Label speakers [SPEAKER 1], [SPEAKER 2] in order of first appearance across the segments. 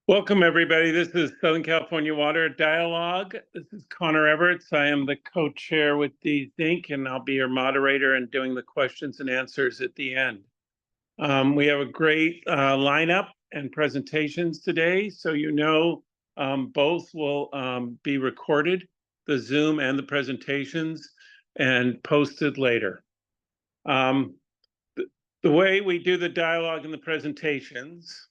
[SPEAKER 1] Welcome, everybody. This is Southern California Water Dialogue. This is Connor Everts. I am the co-chair with DZINC, and I'll be your moderator and doing the questions and answers at the end. We have a great lineup and presentations today, so both will be recorded, the Zoom and the presentations, and posted later. The way we do the dialogue and the presentations,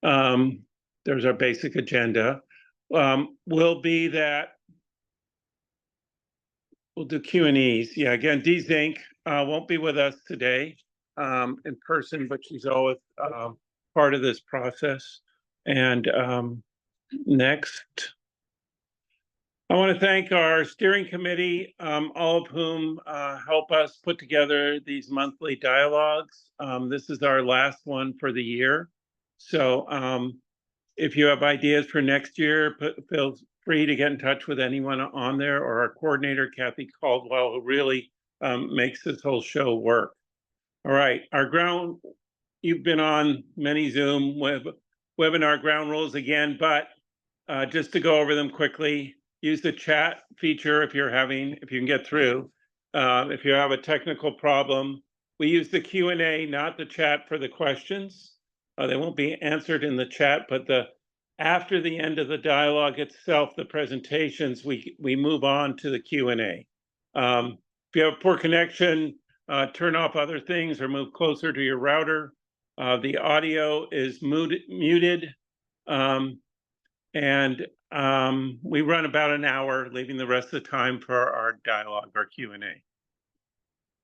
[SPEAKER 1] there's our basic agenda, will be that we'll do Q&As. Yeah, again, DZINC won't be with us today in person, but she's always part of this process. And next, I want to thank our steering committee, all of whom help us put together these monthly dialogues. This is our last one for the year. So if you have ideas for next year, feel free to get in touch with anyone on there, or our coordinator, Kathy Caldwell, who really makes this whole show work. All right, you've been on many Zoom webinar ground rules again, but just to go over them quickly, use the chat feature if you can get through. If you have a technical problem, we use the Q&A, not the chat, for the questions. They won't be answered in the chat, but after the end of the dialogue itself, the presentations, we move on to the Q&A. If you have poor connection, turn off other things or move closer to your router. The audio is muted, and we run about an hour, leaving the rest of the time for our dialogue, our Q&A.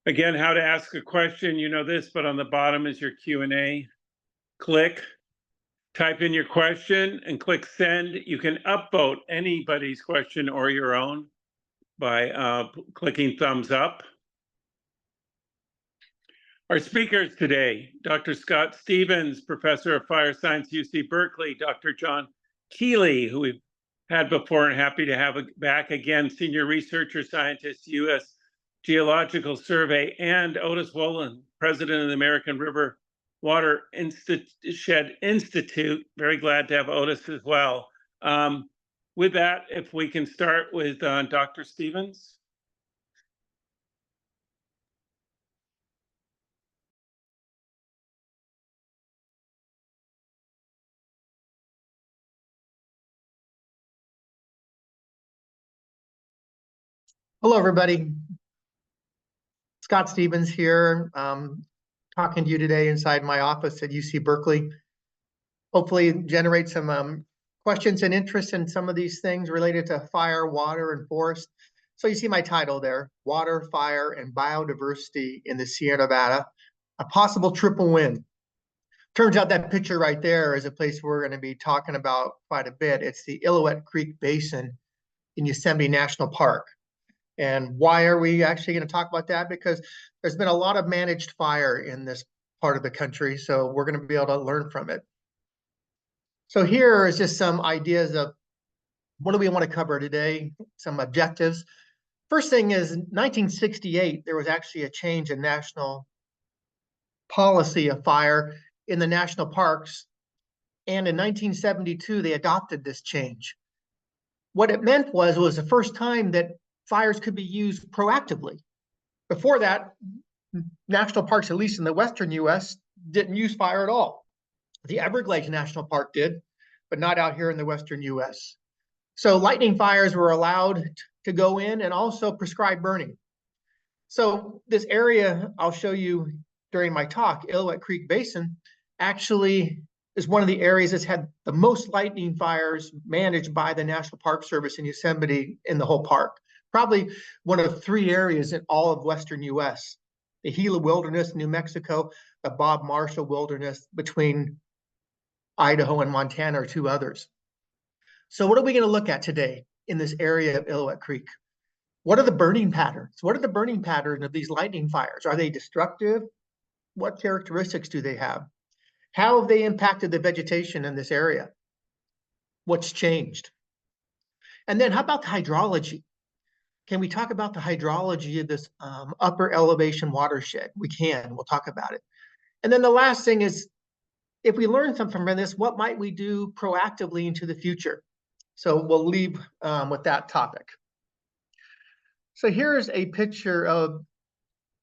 [SPEAKER 1] Again, how to ask a question, you know this, but on the bottom is your Q&A. Type in your question and click send. You can upvote anybody's question or your own by clicking thumbs up. Our speakers today, Dr. Scott Stevens, Professor of Fire Science, UC Berkeley, Dr. John Keeley, who we've had before and happy to have back again, Senior Researcher Scientist, U.S. Geological Survey, and Otis Wolin, President of the American River Watershed Institute. Very glad to have Otis as well. With that, if we can start with Dr. Stevens.
[SPEAKER 2] Hello, everybody. Scott Stevens here, talking to you today inside my office at UC Berkeley. Hopefully generate some questions and interest in some of these things related to fire, water, and forest. So you see my title there, Water, Fire, and Biodiversity in the Sierra Nevada, a possible triple win. Turns out that picture right there is a place we're going to be talking about quite a bit. It's the Illilouette Creek Basin in Yosemite National Park. And why are we actually going to talk about that? Because there's been a lot of managed fire in this part of the country, so we're going to be able to learn from it. So here is just some ideas of what do we want to cover today, some objectives. First thing is, in 1968, there was actually a change in national policy of fire in the national parks. And in 1972, they adopted this change. What it meant was the first time that fires could be used proactively. Before that, national parks, at least in the western US, didn't use fire at all. The Everglades National Park did, but not out here in the western US. So lightning fires were allowed to go in and also prescribed burning. So this area I'll show you during my talk, Illilouette Creek Basin, actually is one of the areas that's had the most lightning fires managed by the National Park Service in Yosemite in the whole park. Probably one of 3 areas in all of western US, the Gila Wilderness, New Mexico, the Bob Marshall Wilderness between Idaho and Montana are 2 others. So what are we going to look at today in this area of Illilouette Creek? What are the burning patterns? What are the burning patterns of these lightning fires? Are they destructive? What characteristics do they have? How have they impacted the vegetation in this area? What's changed? And then how about the hydrology? Can we talk about the hydrology of this upper elevation watershed? We can. We'll talk about it. And then the last thing is, if we learn something from this, what might we do proactively into the future? So we'll leave with that topic. So here's a picture of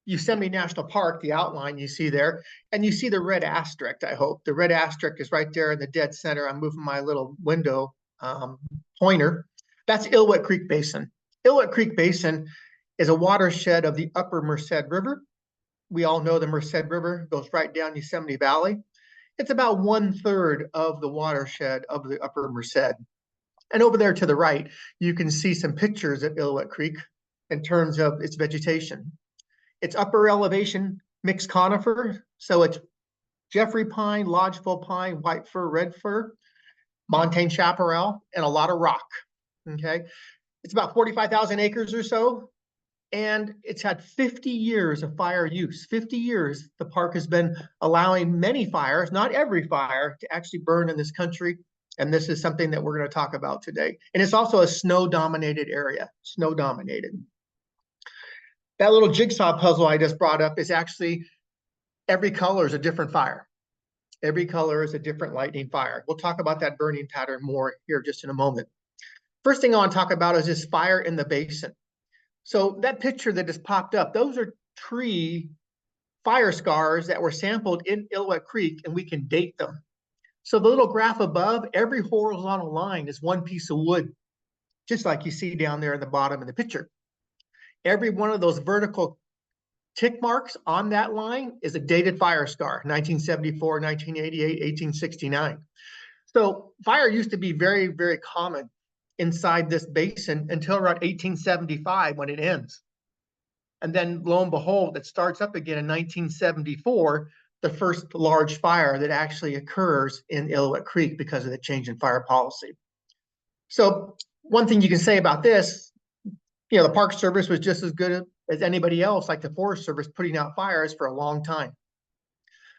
[SPEAKER 2] Yosemite National Park, the outline you see there, and you see the red asterisk, I hope. The red asterisk is right there in the dead center. I'm moving my little window pointer. That's Illilouette Creek Basin. Illilouette Creek Basin is a watershed of the upper Merced River. We all know the Merced River goes right down Yosemite Valley. It's about 1/3 of the watershed of the upper Merced. And over there to the right, you can see some pictures of Illilouette Creek in terms of its vegetation. It's upper elevation mixed conifer, so it's Jeffrey pine, lodgepole pine, white fir, red fir, montane chaparral, and a lot of rock, okay? It's about 45,000 acres or so, and it's had 50 years of fire use. 50 years, the park has been allowing many fires, not every fire, to actually burn in this country, and this is something that we're going to talk about today. And it's also a snow-dominated area, snow-dominated. That little jigsaw puzzle I just brought up is actually every color is a different fire. Every color is a different lightning fire. We'll talk about that burning pattern more here just in a moment. First thing I want to talk about is this fire in the basin. So that picture that just popped up, those are tree fire scars that were sampled in Illilouette Creek, and we can date them. So the little graph above, every horizontal line is one piece of wood, just like you see down there in the bottom of the picture. Every one of those vertical tick marks on that line is a dated fire scar, 1974, 1988, 1869. So fire used to be very, very common inside this basin until around 1875 when it ends. And then lo and behold, it starts up again in 1974, the first large fire that actually occurs in Illilouette Creek because of the change in fire policy. So one thing you can say about this, the Park Service was just as good as anybody else, like the Forest Service, putting out fires for a long time.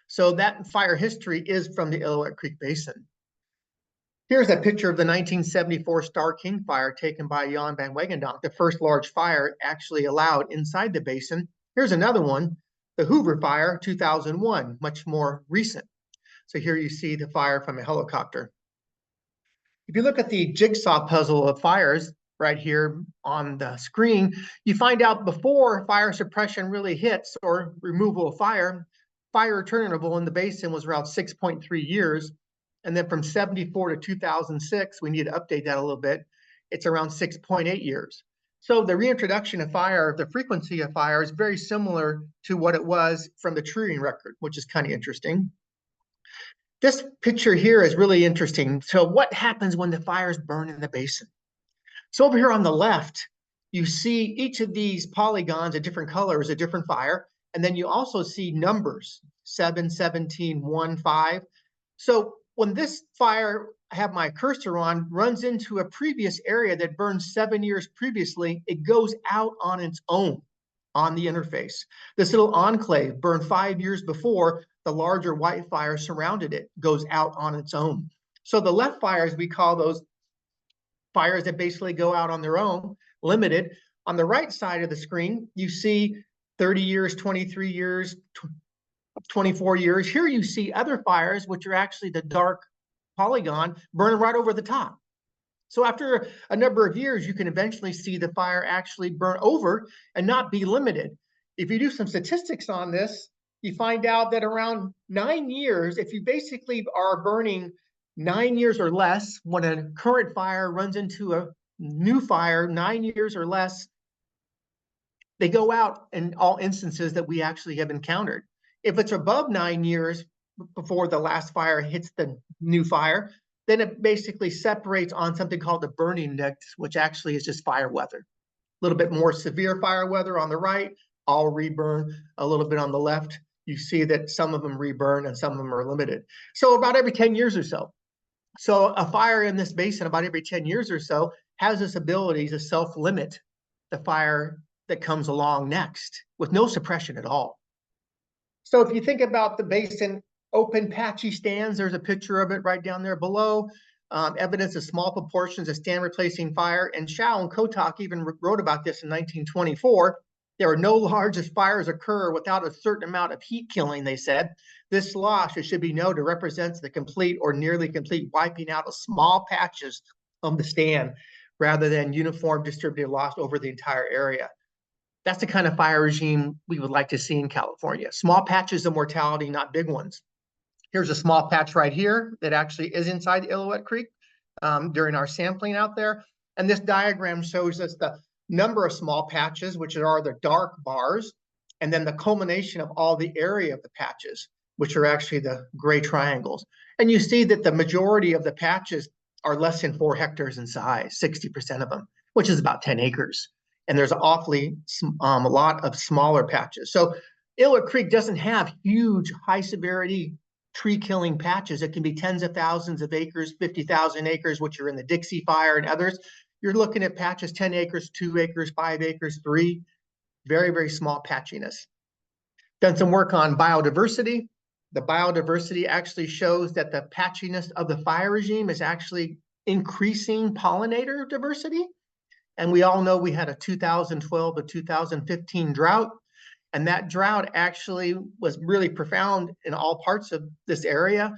[SPEAKER 2] So that fire history is from the Illilouette Creek Basin. Here's a picture of the 1974 Starr King fire taken by Jan van Wagendonk, the first large fire actually allowed inside the basin. Here's another one, the Hoover Fire, 2001, much more recent. So here you see the fire from a helicopter. If you look at the jigsaw puzzle of fires right here on the screen, you find out before fire suppression really hits or removal of fire return interval in the basin was around 6.3 years. And then from 74 to 2006, we need to update that a little bit. It's around 6.8 years. So the reintroduction of fire, the frequency of fire is very similar to what it was from the treeing record, which is kind of interesting. This picture here is really interesting. So what happens when the fires burn in the basin? So over here on the left, you see each of these polygons, a different color, is a different fire. And then you also see numbers, 7, 17, 1, 5. So when this fire I have my cursor on runs into a previous area that burned 7 years previously, it goes out on its own on the interface. This little enclave burned 5 years before the larger white fire surrounded it, goes out on its own. So the left fires, we call those fires that basically go out on their own, limited. On the right side of the screen, you see 30 years, 23 years, 24 years. Here you see other fires, which are actually the dark polygon burning right over the top. So after a number of years, you can eventually see the fire actually burn over and not be limited. If you do some statistics on this, you find out that around 9 years, if you basically are burning 9 years or less, when a current fire runs into a new fire, 9 years or less, they go out in all instances that we actually have encountered. If it's above 9 years before the last fire hits the new fire, then it basically separates on something called the burning index, which actually is just fire weather. A little bit more severe fire weather on the right, all reburn. A little bit on the left, you see that some of them reburn and some of them are limited. So about every 10 years or so. So a fire in this basin about every 10 years or so has this ability to self-limit the fire that comes along next with no suppression at all. So if you think about the basin, open patchy stands, there's a picture of it right down there below. Evidence of small proportions of stand replacing fire. And Shao and Kotak even wrote about this in 1924. There are no large fires occur without a certain amount of heat killing, they said. This loss, it should be noted, represents the complete or nearly complete wiping out of small patches of the stand rather than uniform distributed loss over the entire area. That's the kind of fire regime we would like to see in California. Small patches of mortality, not big ones. Here's a small patch right here that actually is inside Illilouette Creek during our sampling out there. And this diagram shows us the number of small patches, which are the dark bars, and then the culmination of all the area of the patches, which are actually the gray triangles. And you see that the majority of the patches are less than 4 hectares in size, 60% of them, which is about 10 acres. And there's awfully a lot of smaller patches. So Illilouette Creek doesn't have huge, high severity tree killing patches. It can be tens of thousands of acres, 50,000 acres, which are in the Dixie Fire and others. You're looking at patches 10 acres, 2 acres, 5 acres, 3, very, very small patchiness. Done some work on biodiversity. The biodiversity actually shows that the patchiness of the fire regime is actually increasing pollinator diversity. And we all know we had a 2012 to 2015 drought. And that drought actually was really profound in all parts of this area.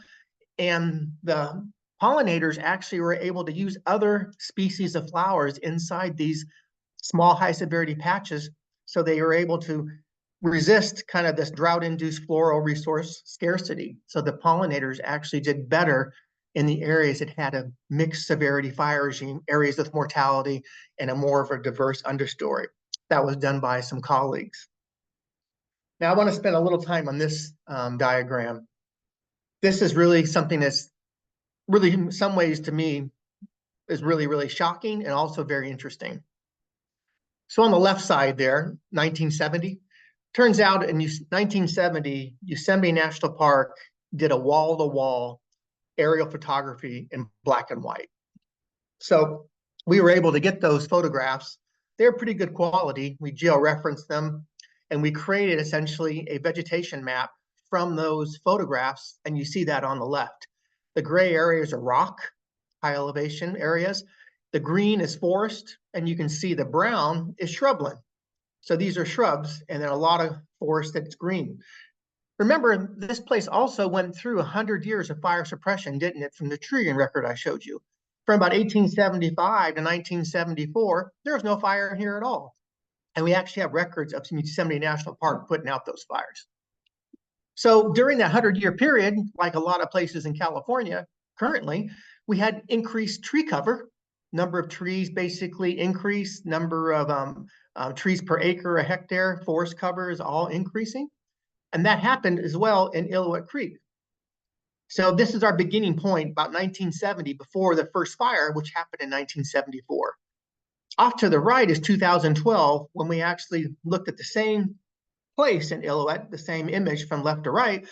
[SPEAKER 2] And the pollinators actually were able to use other species of flowers inside these small high severity patches. So they were able to resist kind of this drought-induced floral resource scarcity. So the pollinators actually did better in the areas that had a mixed severity fire regime, areas with mortality and a more of a diverse understory. That was done by some colleagues. Now I want to spend a little time on this diagram. This is really something that's really, in some ways to me, is really, really shocking and also very interesting. So on the left side there, 1970, turns out in 1970, Yosemite National Park did a wall-to-wall aerial photography in black and white. So we were able to get those photographs. They're pretty good quality. We georeferenced them and we created essentially a vegetation map from those photographs. And you see that on the left. The gray areas are rock, high elevation areas. The green is forest, and you can see the brown is shrubland. So these are shrubs, and then a lot of forest that's green. Remember, this place also went through 100 years of fire suppression, didn't it, from the Tree record I showed you? From about 1875 to 1974, there was no fire here at all. And we actually have records of Yosemite National Park putting out those fires. So during that 100-year period, like a lot of places in California currently, we had increased tree cover, number of trees basically increased, number of trees per acre, a hectare, forest cover is all increasing. And that happened as well in Illilouette Creek. So this is our beginning point, about 1970, before the first fire, which happened in 1974. Off to the right is 2012, when we actually looked at the same place in Illilouette, the same image from left to right.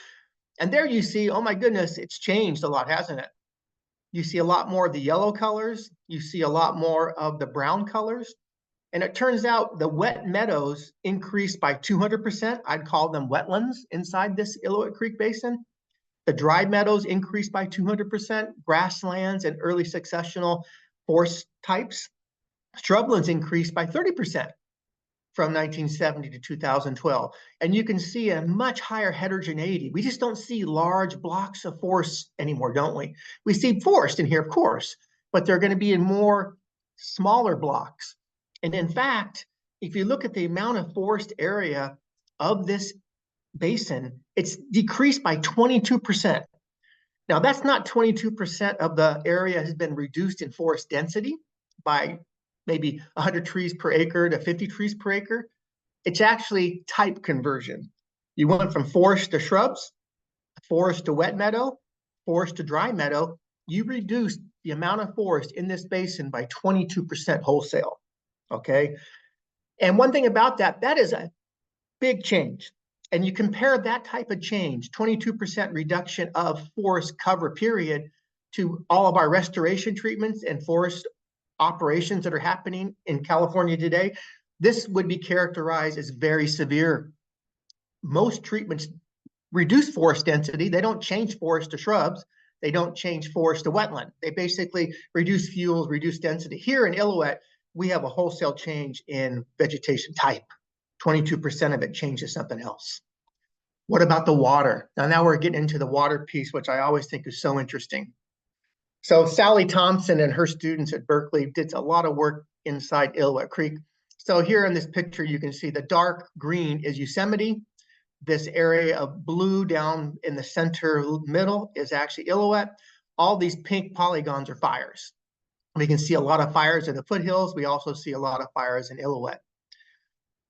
[SPEAKER 2] And there you see, oh my goodness, it's changed a lot, hasn't it? You see a lot more of the yellow colors. You see a lot more of the brown colors. And it turns out the wet meadows increased by 200%. I'd call them wetlands inside this Illilouette Creek Basin. The dry meadows increased by 200%. Grasslands and early successional forest types. Shrublands increased by 30% from 1970 to 2012. And you can see a much higher heterogeneity. We just don't see large blocks of forest anymore, don't we? We see forest in here, of course, but they're going to be in more smaller blocks. And in fact, if you look at the amount of forest area of this basin, it's decreased by 22%. Now, that's not 22% of the area has been reduced in forest density by maybe 100 trees per acre to 50 trees per acre. It's actually type conversion. You went from forest to shrubs, forest to wet meadow, forest to dry meadow. You reduced the amount of forest in this basin by 22% wholesale, okay? And one thing about that, that is a big change. And you compare that type of change, 22% reduction of forest cover period, to all of our restoration treatments and forest operations that are happening in California today, this would be characterized as very severe. Most treatments reduce forest density. They don't change forest to shrubs. They don't change forest to wetland. They basically reduce fuels, reduce density. Here in Illilouette, we have a wholesale change in vegetation type. 22% of it changed to something else. What about the water? Now we're getting into the water piece, which I always think is so interesting. So Sally Thompson and her students at Berkeley did a lot of work inside Illilouette Creek. So here in this picture, you can see the dark green is Yosemite. This area of blue down in the center middle is actually Illilouette. All these pink polygons are fires. We can see a lot of fires in the foothills. We also see a lot of fires in Illilouette.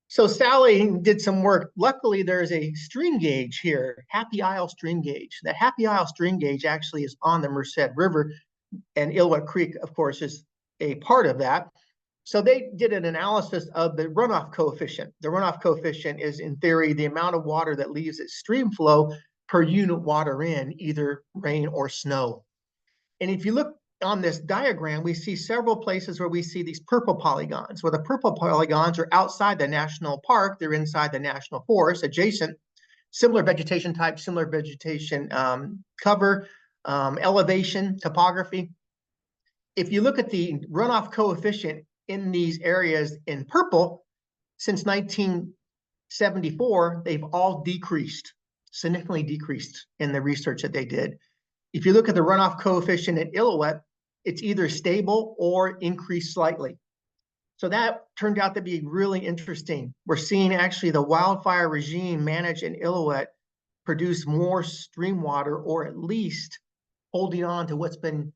[SPEAKER 2] So Sally did some work. Luckily, there's a stream gauge here, Happy Isle stream gauge. That Happy Isle stream gauge actually is on the Merced River, and Illilouette Creek, of course, is a part of that. So they did an analysis of the runoff coefficient. The runoff coefficient is, in theory, the amount of water that leaves its stream flow per unit water in, either rain or snow. And if you look on this diagram, we see several places where we see these purple polygons, where the purple polygons are outside the national park. They're inside the national forest, adjacent, similar vegetation type, similar vegetation cover, elevation, topography. If you look at the runoff coefficient in these areas in purple, since 1974, they've all decreased, significantly decreased in the research that they did. If you look at the runoff coefficient at Illilouette, it's either stable or increased slightly. So that turned out to be really interesting. We're seeing actually the wildfire regime managed in Illilouette produce more stream water, or at least holding on to what's been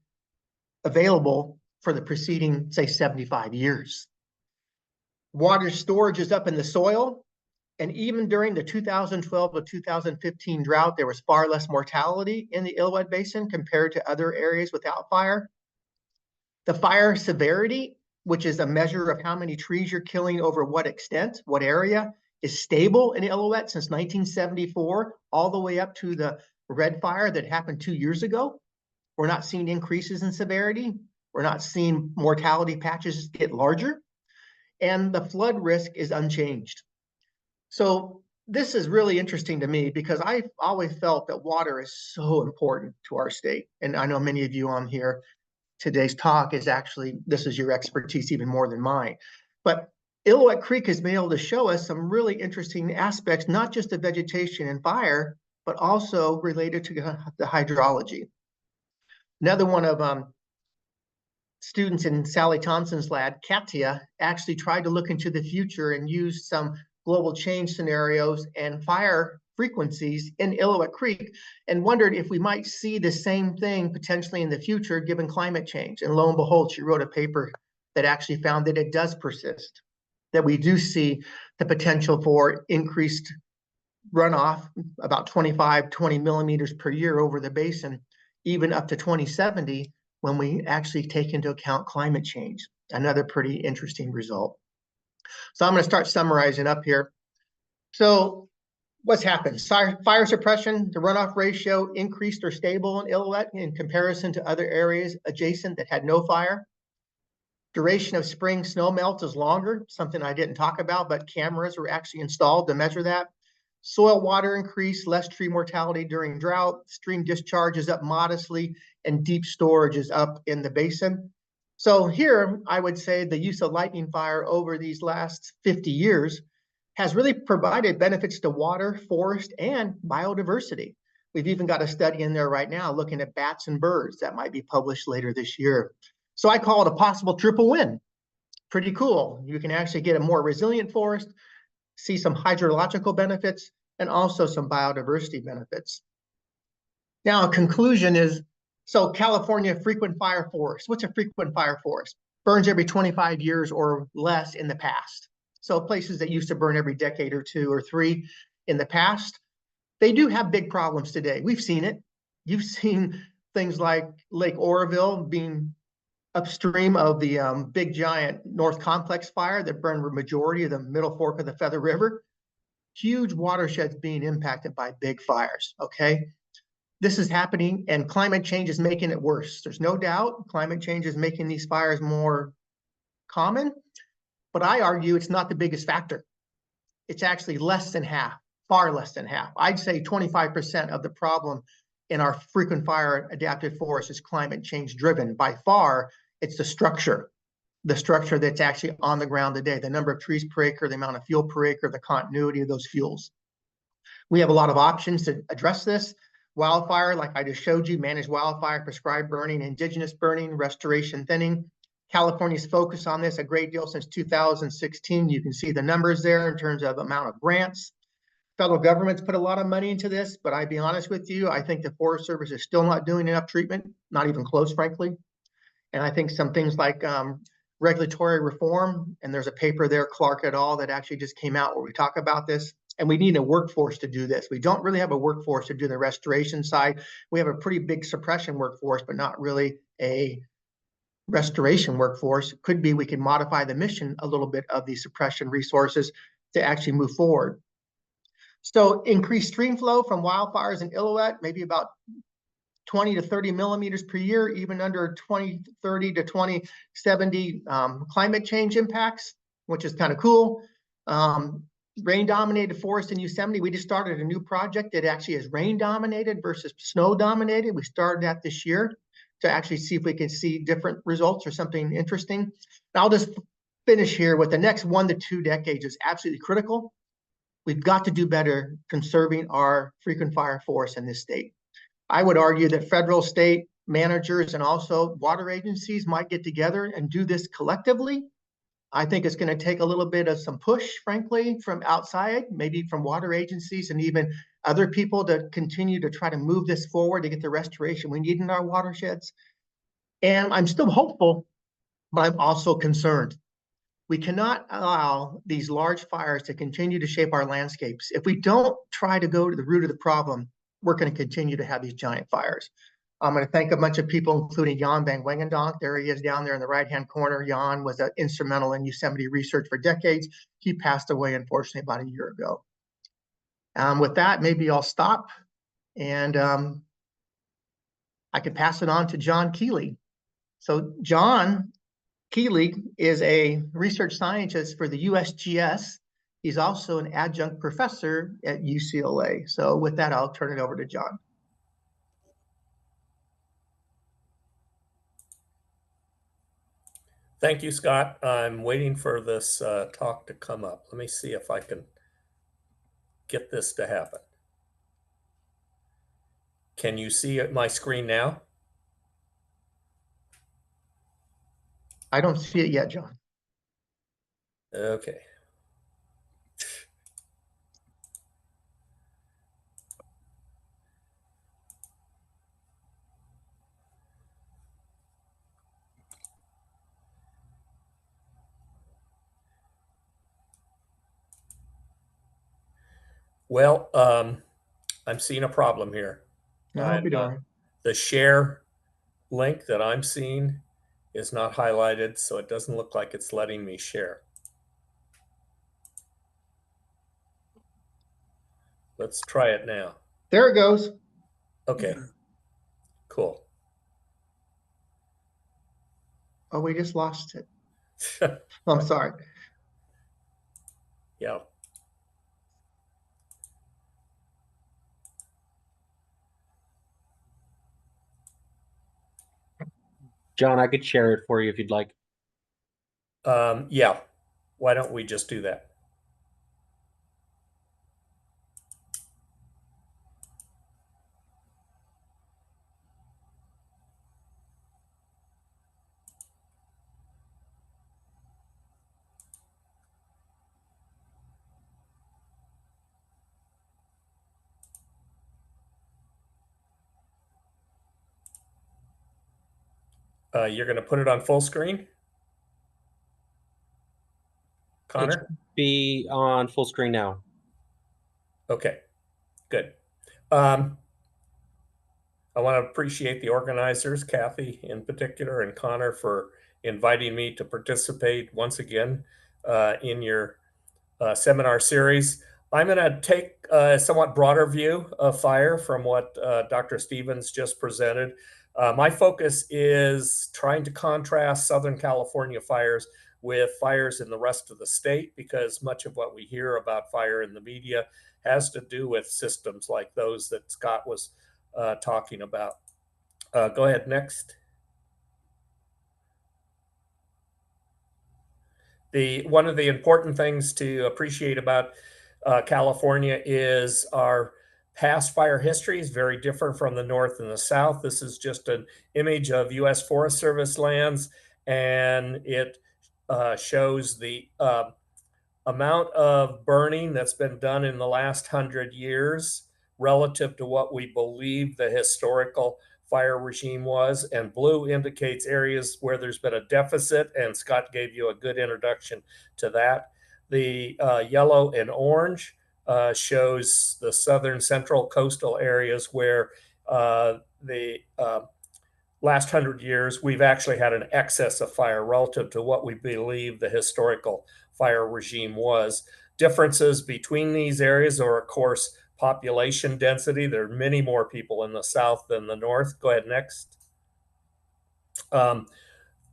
[SPEAKER 2] available for the preceding, say, 75 years. Water storage is up in the soil. And even during the 2012 to 2015 drought, there was far less mortality in the Illilouette Basin compared to other areas without fire. The fire severity, which is a measure of how many trees you're killing over what extent, what area, is stable in Illilouette since 1974, all the way up to the red fire that happened 2 years ago. We're not seeing increases in severity. We're not seeing mortality patches get larger. And the flood risk is unchanged. So this is really interesting to me because I've always felt that water is so important to our state. And I know many of you on here, today's talk is actually, this is your expertise even more than mine. But Illilouette Creek has been able to show us some really interesting aspects, not just of vegetation and fire, but also related to the hydrology. Another one of students in Sally Thompson's lab, Katia, actually tried to look into the future and use some global change scenarios and fire frequencies in Illilouette Creek, and wondered if we might see the same thing potentially in the future given climate change. And lo and behold, she wrote a paper that actually found that it does persist, that we do see the potential for increased runoff, about 20 millimeters per year over the basin, even up to 2070, when we actually take into account climate change. Another pretty interesting result. So I'm going to start summarizing up here. So what's happened? Fire suppression, the runoff ratio increased or stable in Illilouette in comparison to other areas adjacent that had no fire. Duration of spring snow melt is longer, something I didn't talk about, but cameras were actually installed to measure that. Soil water increase, less tree mortality during drought, stream discharge is up modestly, and deep storage is up in the basin. So here, I would say the use of lightning fire over these last 50 years has really provided benefits to water, forest, and biodiversity. We've even got a study in there right now looking at bats and birds that might be published later this year. So I call it a possible triple win. Pretty cool. You can actually get a more resilient forest, see some hydrological benefits, and also some biodiversity benefits. Now, a conclusion is, so California frequent fire forest. What's a frequent fire forest? Burns every 25 years or less in the past. So places that used to burn every decade or 2 or 3 in the past, they do have big problems today. We've seen it. You've seen things like Lake Oroville being upstream of the big giant North Complex fire that burned the majority of the middle fork of the Feather River. Huge watersheds being impacted by big fires, okay? This is happening, and climate change is making it worse. There's no doubt climate change is making these fires more common, but I argue it's not the biggest factor. It's actually less than half, far less than half. I'd say 25% of the problem in our frequent fire adapted forest is climate change driven. By far, it's the structure. the structure that's actually on the ground today, the number of trees per acre, the amount of fuel per acre, the continuity of those fuels. We have a lot of options to address this. Wildfire, like I just showed you, managed wildfire, prescribed burning, indigenous burning, restoration thinning. California's focused on this a great deal since 2016. You can see the numbers there in terms of amount of grants. Federal government's put a lot of money into this, but I'd be honest with you, I think the Forest Service is still not doing enough treatment, not even close, frankly. And I think some things like regulatory reform, and there's a paper there, Clark et al., that actually just came out where we talk about this. And we need a workforce to do this. We don't really have a workforce to do the restoration side. We have a pretty big suppression workforce, but not really a restoration workforce. Could be we can modify the mission a little bit of these suppression resources to actually move forward. So increased stream flow from wildfires in Illilouette, maybe about 20 to 30 millimeters per year, even under 2030 to 2070 climate change impacts, which is kind of cool. Rain dominated forest in Yosemite. We just started a new project that actually is rain dominated versus snow dominated. We started that this year to actually see if we can see different results or something interesting. And I'll just finish here with the next 1 to 2 decades is absolutely critical. We've got to do better conserving our frequent fire forests in this state. I would argue that federal, state managers and also water agencies might get together and do this collectively. I think it's going to take a little bit of some push, frankly, from outside, maybe from water agencies and even other people to continue to try to move this forward to get the restoration we need in our watersheds. And I'm still hopeful, but I'm also concerned. We cannot allow these large fires to continue to shape our landscapes. If we don't try to go to the root of the problem, we're going to continue to have these giant fires. I'm going to thank a bunch of people, including Jan van Wengendonk. There he is down there in the right-hand corner. Jan was instrumental in Yosemite research for decades. He passed away, unfortunately, about a year ago. With that, maybe I'll stop, and I could pass it on to John Keeley. So John Keeley is a research scientist for the USGS. He's also an adjunct professor at UCLA. So with that, I'll turn it over to John.
[SPEAKER 3] Thank you, Scott. I'm waiting for this talk to come up. Let me see if I can get this to happen. Can you see my screen now?
[SPEAKER 2] I don't see it yet, John.
[SPEAKER 3] Okay. Well, I'm seeing a problem here.
[SPEAKER 2] No, we don't.
[SPEAKER 3] The share link that I'm seeing is not highlighted, so it doesn't look like it's letting me share. Let's try it now.
[SPEAKER 2] There it goes.
[SPEAKER 3] Okay, cool.
[SPEAKER 2] Oh, we just lost it. I'm sorry.
[SPEAKER 3] Yeah.
[SPEAKER 4] John, I could share it for you if you'd like.
[SPEAKER 3] Yeah. Why don't we just do that? You're going to put it on full screen? Connor?
[SPEAKER 4] Be on full screen now.
[SPEAKER 3] Okay, good. I want to appreciate the organizers, Kathy in particular, and Connor for inviting me to participate once again in your seminar series. I'm going to take a somewhat broader view of fire from what Dr. Stevens just presented. My focus is trying to contrast Southern California fires with fires in the rest of the state, because much of what we hear about fire in the media has to do with systems like those that Scott was talking about. Go ahead, next. One of the important things to appreciate about California is our past fire history is very different from the North and the South. This is just an image of U.S. Forest Service lands, and it shows the amount of burning that's been done in the last 100 years relative to what we believe the historical fire regime was. And blue indicates areas where there's been a deficit, and Scott gave you a good introduction to that. The yellow and orange shows the southern central coastal areas where the last 100 years, we've actually had an excess of fire relative to what we believe the historical fire regime was. Differences between these areas are, of course, population density. There are many more people in the South than the North. Go ahead, next.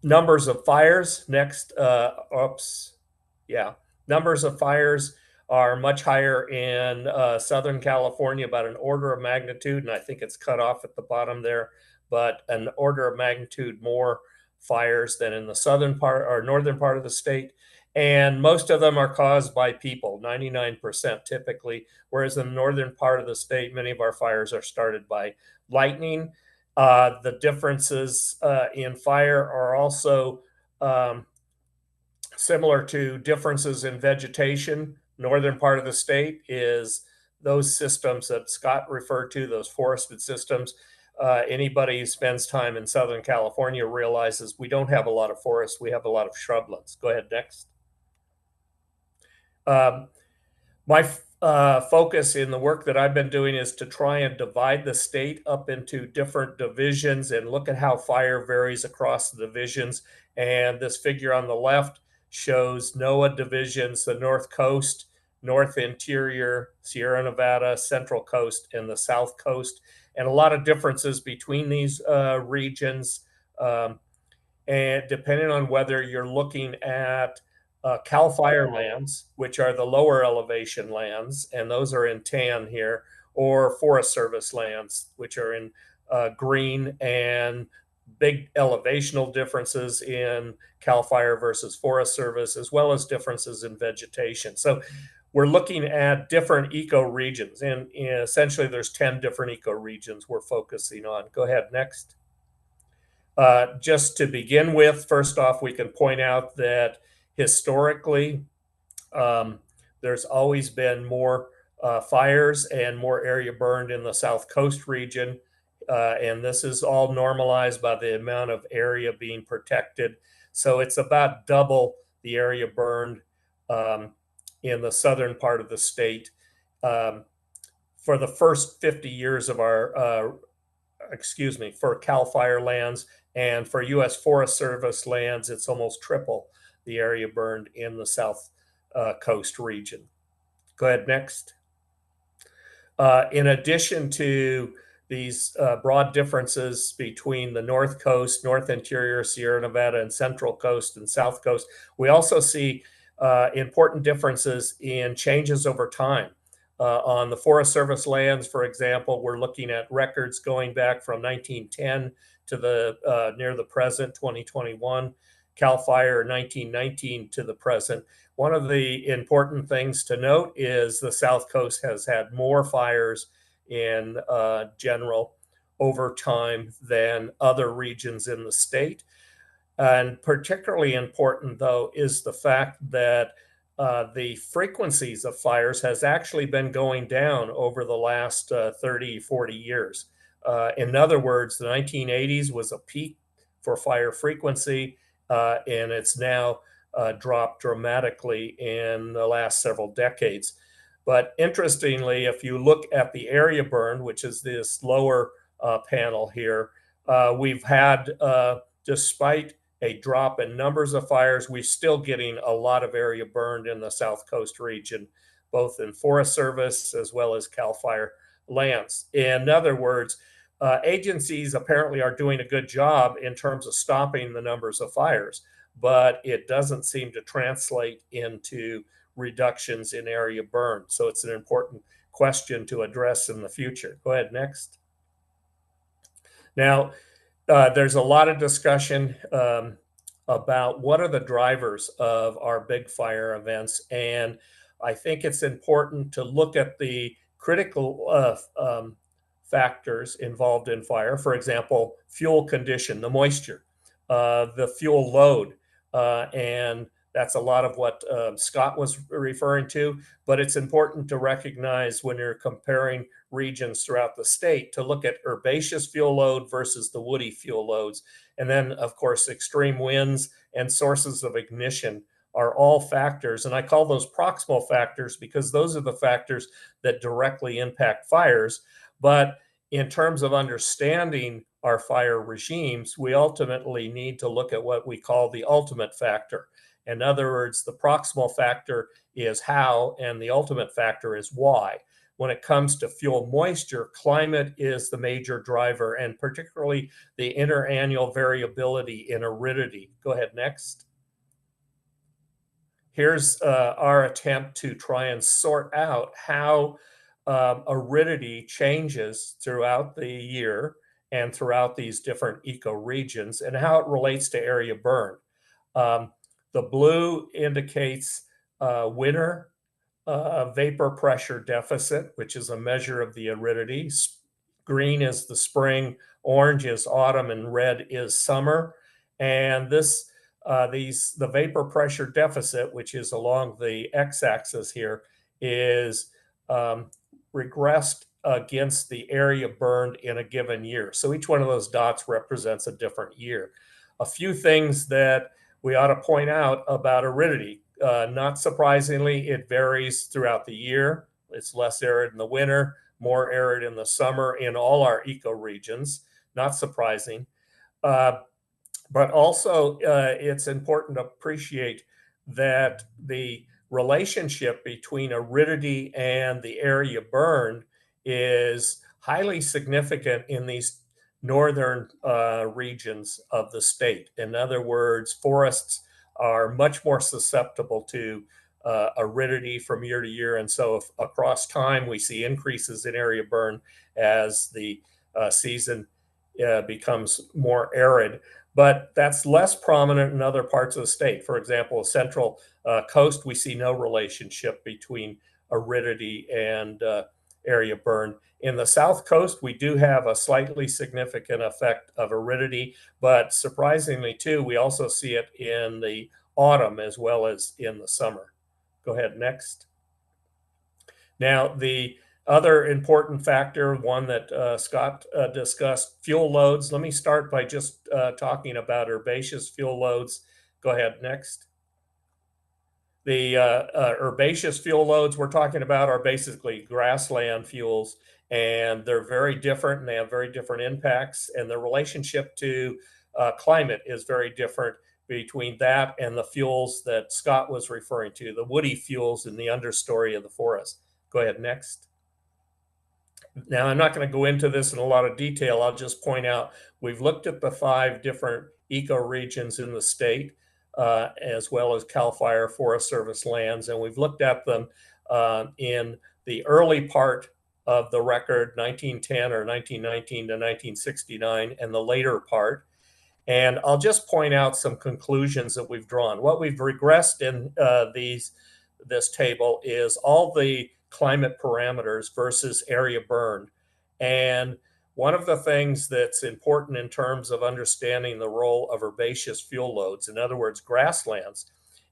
[SPEAKER 3] Numbers of fires, next. Numbers of fires are much higher in Southern California, about an order of magnitude, and I think it's cut off at the bottom there, but an order of magnitude more fires than in the southern part or northern part of the state. And most of them are caused by people, 99% typically, whereas in the northern part of the state, many of our fires are started by lightning. The differences in fire are also similar to differences in vegetation. Northern part of the state is those systems that Scott referred to, those forested systems. Anybody who spends time in Southern California realizes we don't have a lot of forests, we have a lot of shrublands. Go ahead, next. My focus in the work that I've been doing is to try and divide the state up into different divisions and look at how fire varies across the divisions. And this figure on the left shows NOAA divisions, the North Coast, North Interior, Sierra Nevada, Central Coast, and the South Coast, and a lot of differences between these regions. And depending on whether you're looking at CAL FIRE lands, which are the lower elevation lands, and those are in tan here, or Forest Service lands, which are in green, and big elevational differences in CAL FIRE versus Forest Service, as well as differences in vegetation. So we're looking at different ecoregions, and essentially there's 10 different ecoregions we're focusing on. Go ahead, next. Just to begin with, first off, we can point out that historically, there's always been more fires and more area burned in the South Coast region. And this is all normalized by the amount of area being protected. So it's about double the area burned in the southern part of the state. For the first 50 years of our, for CAL FIRE lands, and for U.S. Forest Service lands, it's almost triple the area burned in the South Coast region. Go ahead, next. In addition to these broad differences between the North Coast, North Interior, Sierra Nevada, and Central Coast and South Coast, we also see important differences in changes over time. On the Forest Service lands, for example, we're looking at records going back from 1910 to the near the present, 2021. CAL FIRE 1919 to the present. One of the important things to note is the South Coast has had more fires in general over time than other regions in the state. And particularly important, though, is the fact that the frequencies of fires has actually been going down over the last 30, 40 years. In other words, the 1980s was a peak for fire frequency, and it's now dropped dramatically in the last several decades. But interestingly, if you look at the area burned, which is this lower panel here, we've had, despite a drop in numbers of fires, we're still getting a lot of area burned in the South Coast region, both in Forest Service as well as CAL FIRE lands. In other words, agencies apparently are doing a good job in terms of stopping the numbers of fires, but it doesn't seem to translate into reductions in area burned. So it's an important question to address in the future. Go ahead, next. Now, there's a lot of discussion about what are the drivers of our big fire events. And I think it's important to look at the critical factors involved in fire. For example, fuel condition, the moisture, the fuel load, and that's a lot of what Scott was referring to. But it's important to recognize when you're comparing regions throughout the state to look at herbaceous fuel load versus the woody fuel loads. And then, of course, extreme winds and sources of ignition are all factors. And I call those proximal factors because those are the factors that directly impact fires. But in terms of understanding our fire regimes, we ultimately need to look at what we call the ultimate factor. In other words, the proximal factor is how, and the ultimate factor is why. When it comes to fuel moisture, climate is the major driver, and particularly the interannual variability in aridity. Go ahead, next. Here's our attempt to try and sort out how aridity changes throughout the year and throughout these different ecoregions and how it relates to area burn. The blue indicates winter vapor pressure deficit, which is a measure of the aridity. Green is the spring, orange is autumn, and red is summer. And the vapor pressure deficit, which is along the x-axis here, is regressed against the area burned in a given year. So each one of those dots represents a different year. A few things that we ought to point out about aridity. Not surprisingly, it varies throughout the year. It's less arid in the winter, more arid in the summer in all our ecoregions. Not surprising. But also, it's important to appreciate that the relationship between aridity and the area burned is highly significant in these northern regions of the state. In other words, forests are much more susceptible to aridity from year to year. And so if across time, we see increases in area burn as the season becomes more arid. But that's less prominent in other parts of the state. For example, central coast, we see no relationship between aridity and area burn. In the South Coast, we do have a slightly significant effect of aridity, but surprisingly too, we also see it in the autumn as well as in the summer. Go ahead, next. Now, the other important factor, one that Scott discussed, fuel loads. Let me start by just talking about herbaceous fuel loads. Go ahead, next. The herbaceous fuel loads we're talking about are basically grassland fuels, and they're very different and they have very different impacts. And the relationship to climate is very different between that and the fuels that Scott was referring to, the woody fuels in the understory of the forest. Go ahead, next. Now, I'm not going to go into this in a lot of detail. I'll just point out we've looked at the 5 different ecoregions in the state, as well as CAL FIRE Forest Service lands, and we've looked at them in the early part of the record, 1910 or 1919 to 1969, and the later part. And I'll just point out some conclusions that we've drawn. What we've regressed in this table is all the climate parameters versus area burned. And one of the things that's important in terms of understanding the role of herbaceous fuel loads, in other words, grasslands,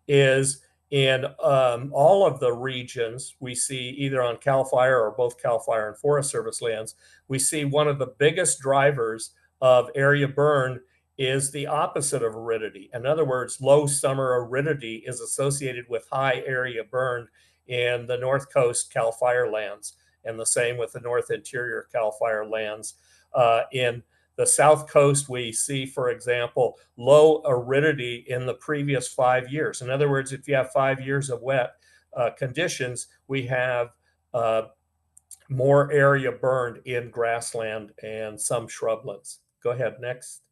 [SPEAKER 3] is in all of the regions we see either on CAL FIRE or both CAL FIRE and Forest Service lands, we see one of the biggest drivers of area burn is the opposite of aridity. In other words, low summer aridity is associated with high area burn in the North Coast CAL FIRE lands, and the same with the North Interior CAL FIRE lands. In the South Coast, we see, for example, low aridity in the previous 5 years. In other words, if you have 5 years of wet conditions, we have more area burned in grassland and some shrublands. Go ahead, next.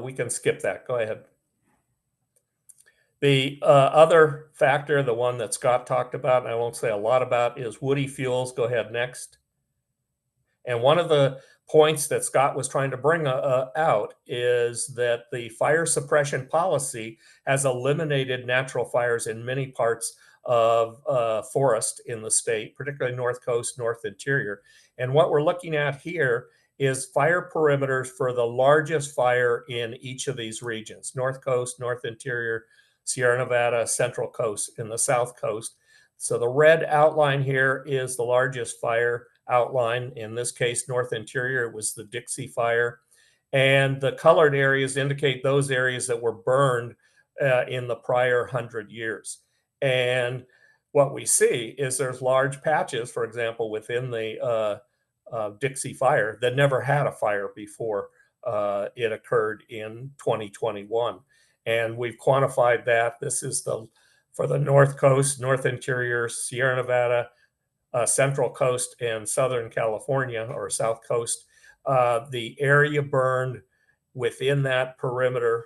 [SPEAKER 3] We can skip that. Go ahead. The other factor, the one that Scott talked about, and I won't say a lot about, is woody fuels. Go ahead, next. And one of the points that Scott was trying to bring out is that the fire suppression policy has eliminated natural fires in many parts of forest in the state, particularly North Coast, North Interior. And what we're looking at here is fire perimeters for the largest fire in each of these regions: North Coast, North Interior, Sierra Nevada, Central Coast, and the South Coast. So the red outline here is the largest fire outline. In this case, North Interior, it was the Dixie Fire. And the colored areas indicate those areas that were burned in the prior 100 years. And what we see is there's large patches, for example, within the Dixie Fire that never had a fire before it occurred in 2021. And we've quantified that. This is for the North Coast, North Interior, Sierra Nevada, Central Coast, and Southern California, or South Coast. The area burned within that perimeter,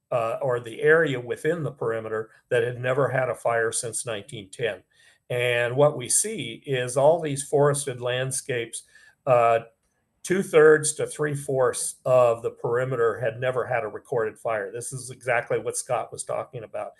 [SPEAKER 3] or the area within the perimeter that had never had a fire since 1910. And what we see is all these forested landscapes, 2/3 to 3/4 of the perimeter had never had a recorded fire. This is exactly what Scott was talking about.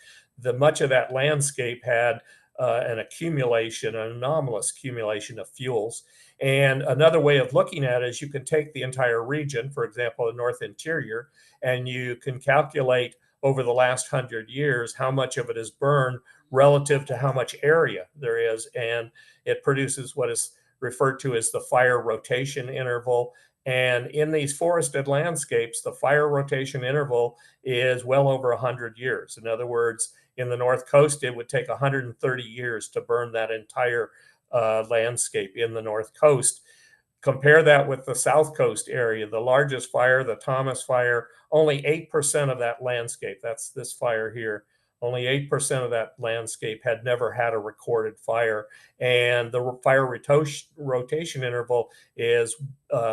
[SPEAKER 3] Much of that landscape had an anomalous accumulation of fuels. And another way of looking at it is you can take the entire region, for example, the North Interior, and you can calculate over the last 100 years how much of it is burned relative to how much area there is. And it produces what is referred to as the fire rotation interval. And in these forested landscapes, the fire rotation interval is well over 100 years. In other words, in the North Coast, it would take 130 years to burn that entire landscape in the North Coast. Compare that with the South Coast area, the largest fire, the Thomas Fire, only 8% of that landscape, that's this fire here, only 8% of that landscape had never had a recorded fire. And the fire rotation interval is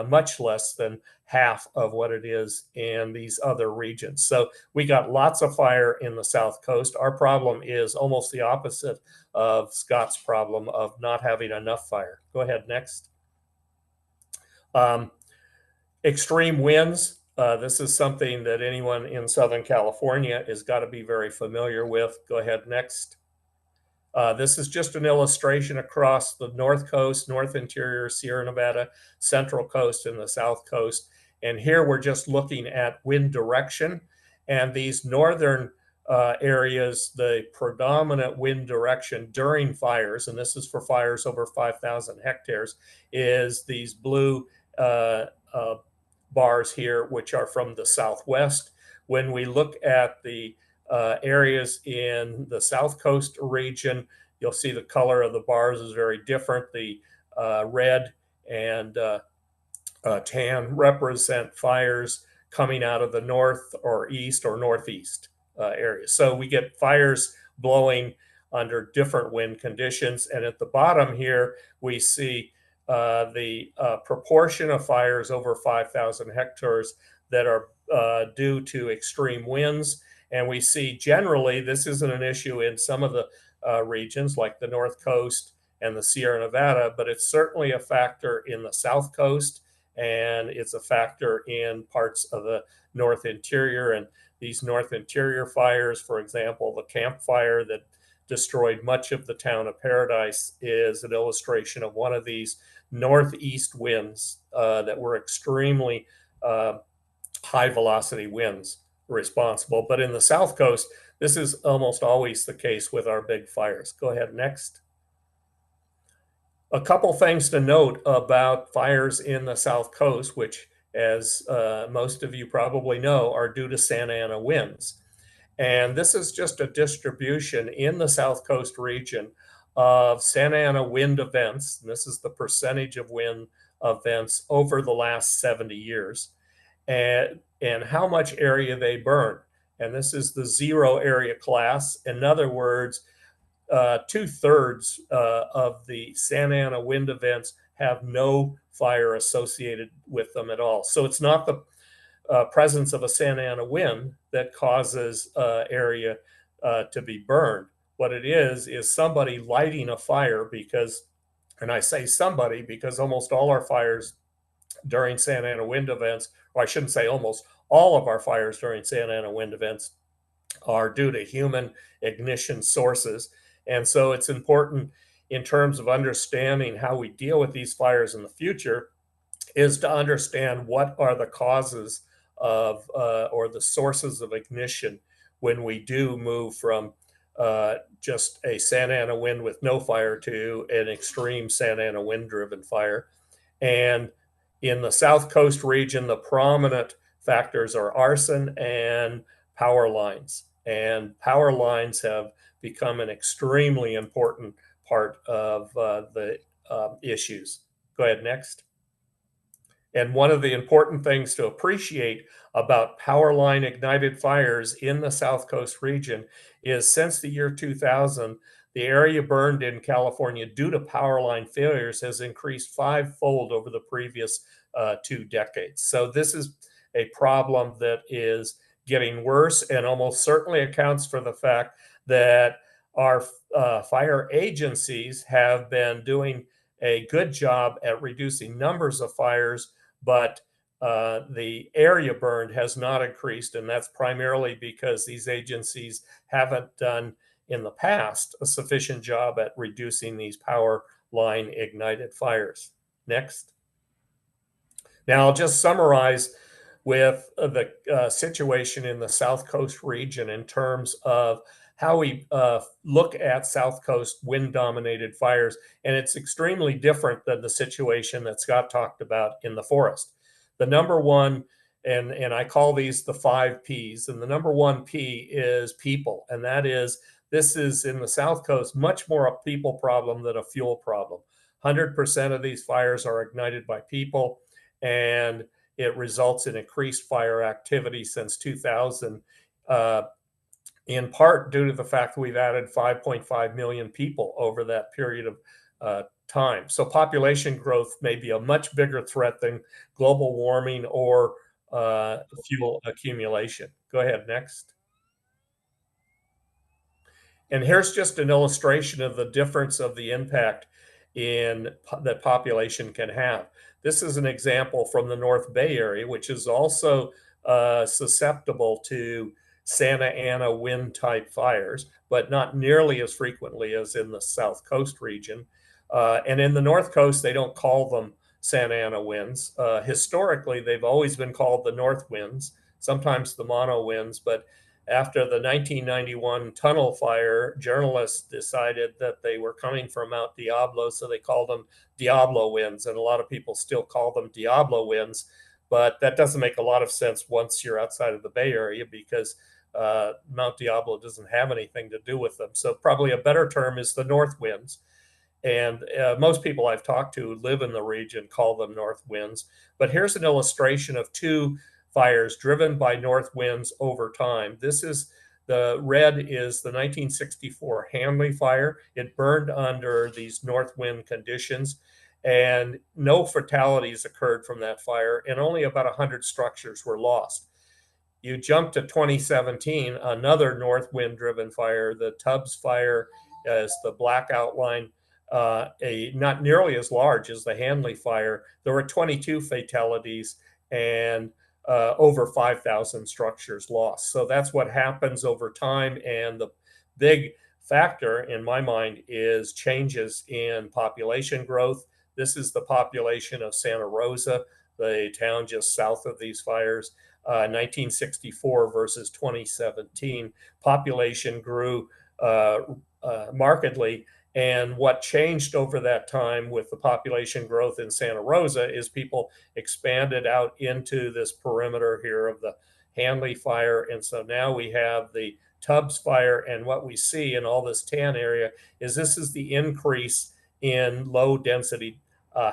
[SPEAKER 3] much less than half of what it is in these other regions. So we got lots of fire in the South Coast. Our problem is almost the opposite of Scott's problem of not having enough fire. Go ahead, next. Extreme winds. This is something that anyone in Southern California has got to be very familiar with. Go ahead, next. This is just an illustration across the North Coast, North Interior, Sierra Nevada, Central Coast, and the South Coast. And here we're just looking at wind direction. And these northern areas, the predominant wind direction during fires, and this is for fires over 5,000 hectares, is these blue bars here, which are from the southwest. When we look at the areas in the South Coast region, you'll see the color of the bars is very different. The red and tan represent fires coming out of the north or east or northeast areas. So we get fires blowing under different wind conditions. And at the bottom here, we see the proportion of fires over 5,000 hectares that are due to extreme winds. And we see generally this isn't an issue in some of the regions like the North Coast and the Sierra Nevada, but it's certainly a factor in the South Coast, and it's a factor in parts of the North Interior. And these North Interior fires, for example, the Camp Fire that destroyed much of the town of Paradise, is an illustration of one of these northeast winds that were extremely high velocity winds responsible. But in the South Coast, this is almost always the case with our big fires. Go ahead, next. A couple things to note about fires in the South Coast, which, as most of you probably know, are due to Santa Ana winds. And this is just a distribution in the South Coast region of Santa Ana wind events. And this is the percentage of wind events over the last 70 years. And how much area they burn. And this is the 0 area class. In other words, 2/3 of the Santa Ana wind events have no fire associated with them at all. So it's not the presence of a Santa Ana wind that causes area to be burned. What it is somebody lighting a fire because, and I say somebody because almost all our fires during Santa Ana wind events, or I shouldn't say almost all of our fires during Santa Ana wind events are due to human ignition sources. And so it's important in terms of understanding how we deal with these fires in the future is to understand what are the causes of or the sources of ignition when we do move from just a Santa Ana wind with no fire to an extreme Santa Ana wind driven fire. And in the South Coast region, the prominent factors are arson and power lines. And power lines have become an extremely important part of the issues. Go ahead, next. And one of the important things to appreciate about power line ignited fires in the South Coast region is since the year 2000, the area burned in California due to power line failures has increased fivefold over the previous 2 decades. So this is a problem that is getting worse and almost certainly accounts for the fact that our fire agencies have been doing a good job at reducing numbers of fires, but the area burned has not increased, and that's primarily because these agencies haven't done in the past a sufficient job at reducing these power line ignited fires. Next. Now I'll just summarize with the situation in the South Coast region in terms of how we look at South Coast wind-dominated fires, and it's extremely different than the situation that Scott talked about in the forest. The number one, and I call these the 5 Ps, and the number 1 P is people, and that is, this is in the South Coast much more a people problem than a fuel problem. 100% of these fires are ignited by people, and it results in increased fire activity since 2000. In part due to the fact that we've added 5.5 million people over that period of time. So population growth may be a much bigger threat than global warming or fuel accumulation. Go ahead, next. And here's just an illustration of the difference of the impact that population can have. This is an example from the North Bay area, which is also susceptible to Santa Ana wind type fires, but not nearly as frequently as in the South Coast region. And in the North Coast, they don't call them Santa Ana winds. Historically, they've always been called the North winds, sometimes the mono winds, but after the 1991 tunnel fire, journalists decided that they were coming from Mount Diablo, so they called them Diablo winds, and a lot of people still call them Diablo winds, but that doesn't make a lot of sense once you're outside of the Bay Area because Mount Diablo doesn't have anything to do with them. So probably a better term is the north winds. And most people I've talked to who live in the region call them north winds. But here's an illustration of 2 fires driven by north winds over time. This is the red is the 1964 Hanley fire. It burned under these north wind conditions, and no fatalities occurred from that fire, and only about 100 structures were lost. You jump to 2017, another north wind driven fire, the Tubbs fire, is the black outline, not nearly as large as the Hanley fire. There were 22 fatalities and over 5,000 structures lost. So that's what happens over time. And the big factor in my mind is changes in population growth. This is the population of Santa Rosa, the town just south of these fires. 1964 versus 2017, population grew markedly. And what changed over that time with the population growth in Santa Rosa is people expanded out into this perimeter here of the Hanley fire. And so now we have the Tubbs fire. And what we see in all this tan area is this is the increase in low density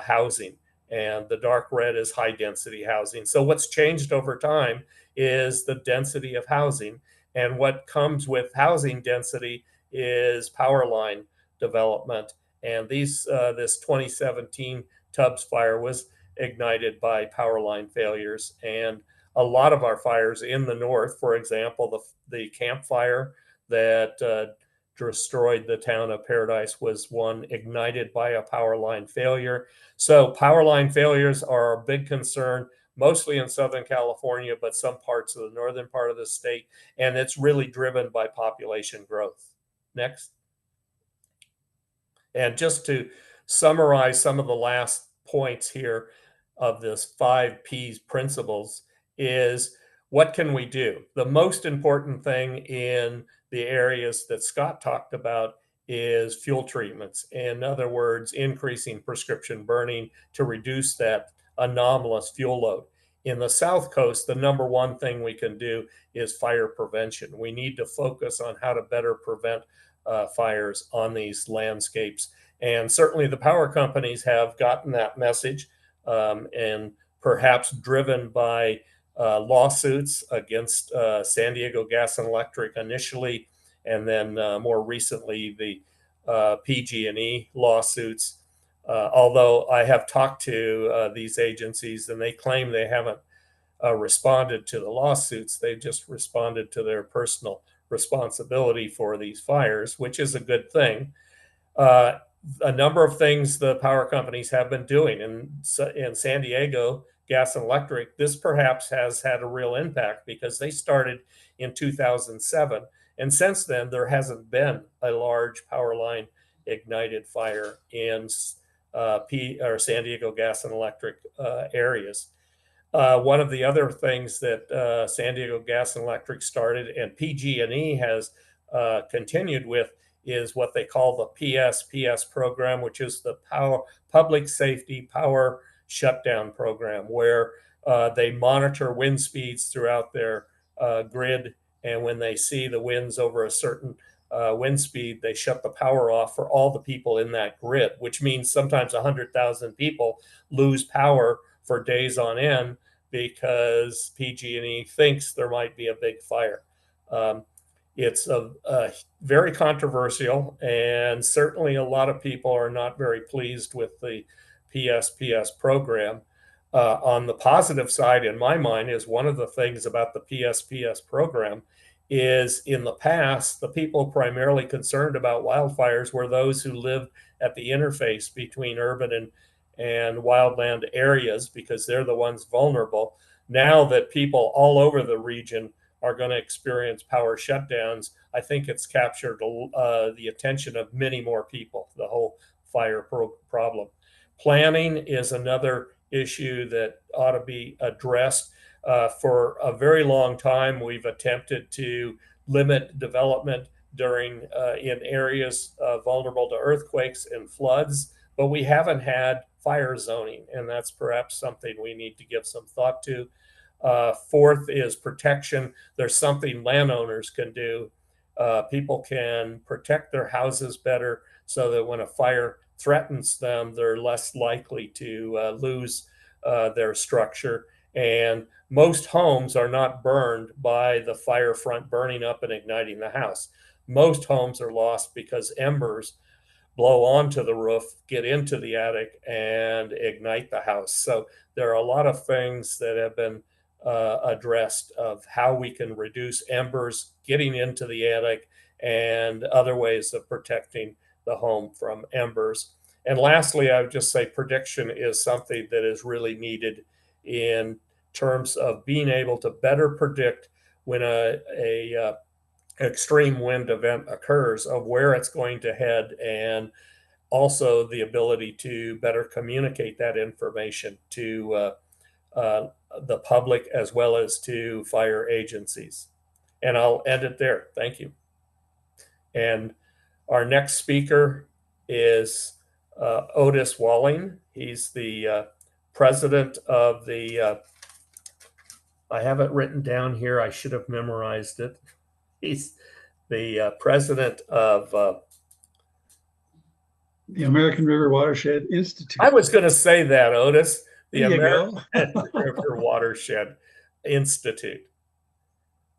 [SPEAKER 3] housing. And the dark red is high density housing. So what's changed over time is the density of housing. And what comes with housing density is power line development. And this 2017 Tubbs fire was ignited by power line failures. And a lot of our fires in the north, for example, the Camp Fire that destroyed the town of Paradise was one ignited by a power line failure. So power line failures are a big concern, mostly in Southern California, but some parts of the northern part of the state. And it's really driven by population growth. Next. And just to summarize some of the last points here of this 5 P's principles is, what can we do? The most important thing in the areas that Scott talked about is fuel treatments. In other words, increasing prescription burning to reduce that anomalous fuel load. In the South Coast, the number one thing we can do is fire prevention. We need to focus on how to better prevent fires on these landscapes. And certainly the power companies have gotten that message, and perhaps driven by lawsuits against San Diego Gas and Electric initially, and then more recently the PG&E lawsuits. Although I have talked to these agencies and they claim they haven't responded to the lawsuits, they just responded to their personal responsibility for these fires, which is a good thing. A number of things the power companies have been doing in San Diego Gas and Electric, this perhaps has had a real impact because they started in 2007. And since then, there hasn't been a large power line ignited fire in San Diego Gas and Electric areas. One of the other things that San Diego Gas and Electric started, and PG&E has continued with, is what they call the PSPS program, which is the Public Safety Power Shutdown Program, where they monitor wind speeds throughout their grid. And when they see the winds over a certain wind speed, they shut the power off for all the people in that grid, which means sometimes 100,000 people lose power for days on end because PG&E thinks there might be a big fire. It's very controversial, and certainly a lot of people are not very pleased with the PSPS program. On the positive side, in my mind, is one of the things about the PSPS program is, in the past, the people primarily concerned about wildfires were those who lived at the interface between urban and wildland areas, because they're the ones vulnerable. Now that people all over the region are going to experience power shutdowns, I think it's captured the attention of many more people, the whole fire problem. Planning is another issue that ought to be addressed. For a very long time, we've attempted to limit development in areas vulnerable to earthquakes and floods, but we haven't had fire zoning, and that's perhaps something we need to give some thought to. Fourth is protection. There's something landowners can do. People can protect their houses better so that when a fire threatens them, they're less likely to lose their structure. And most homes are not burned by the fire front burning up and igniting the house. Most homes are lost because embers blow onto the roof, get into the attic, and ignite the house. So there are a lot of things that have been addressed of how we can reduce embers getting into the attic and other ways of protecting the home from embers. And lastly, I would just say prediction is something that is really needed in terms of being able to better predict when a extreme wind event occurs, of where it's going to head, and also the ability to better communicate that information to the public as well as to fire agencies. And I'll end it there. Thank you. And our next speaker is Otis Walling. He's the president of the, I have it written down here, I should have memorized it. He's the president of
[SPEAKER 5] the American River Watershed Institute.
[SPEAKER 3] I was going to say that, Otis. The
[SPEAKER 5] There you
[SPEAKER 3] American River Watershed Institute.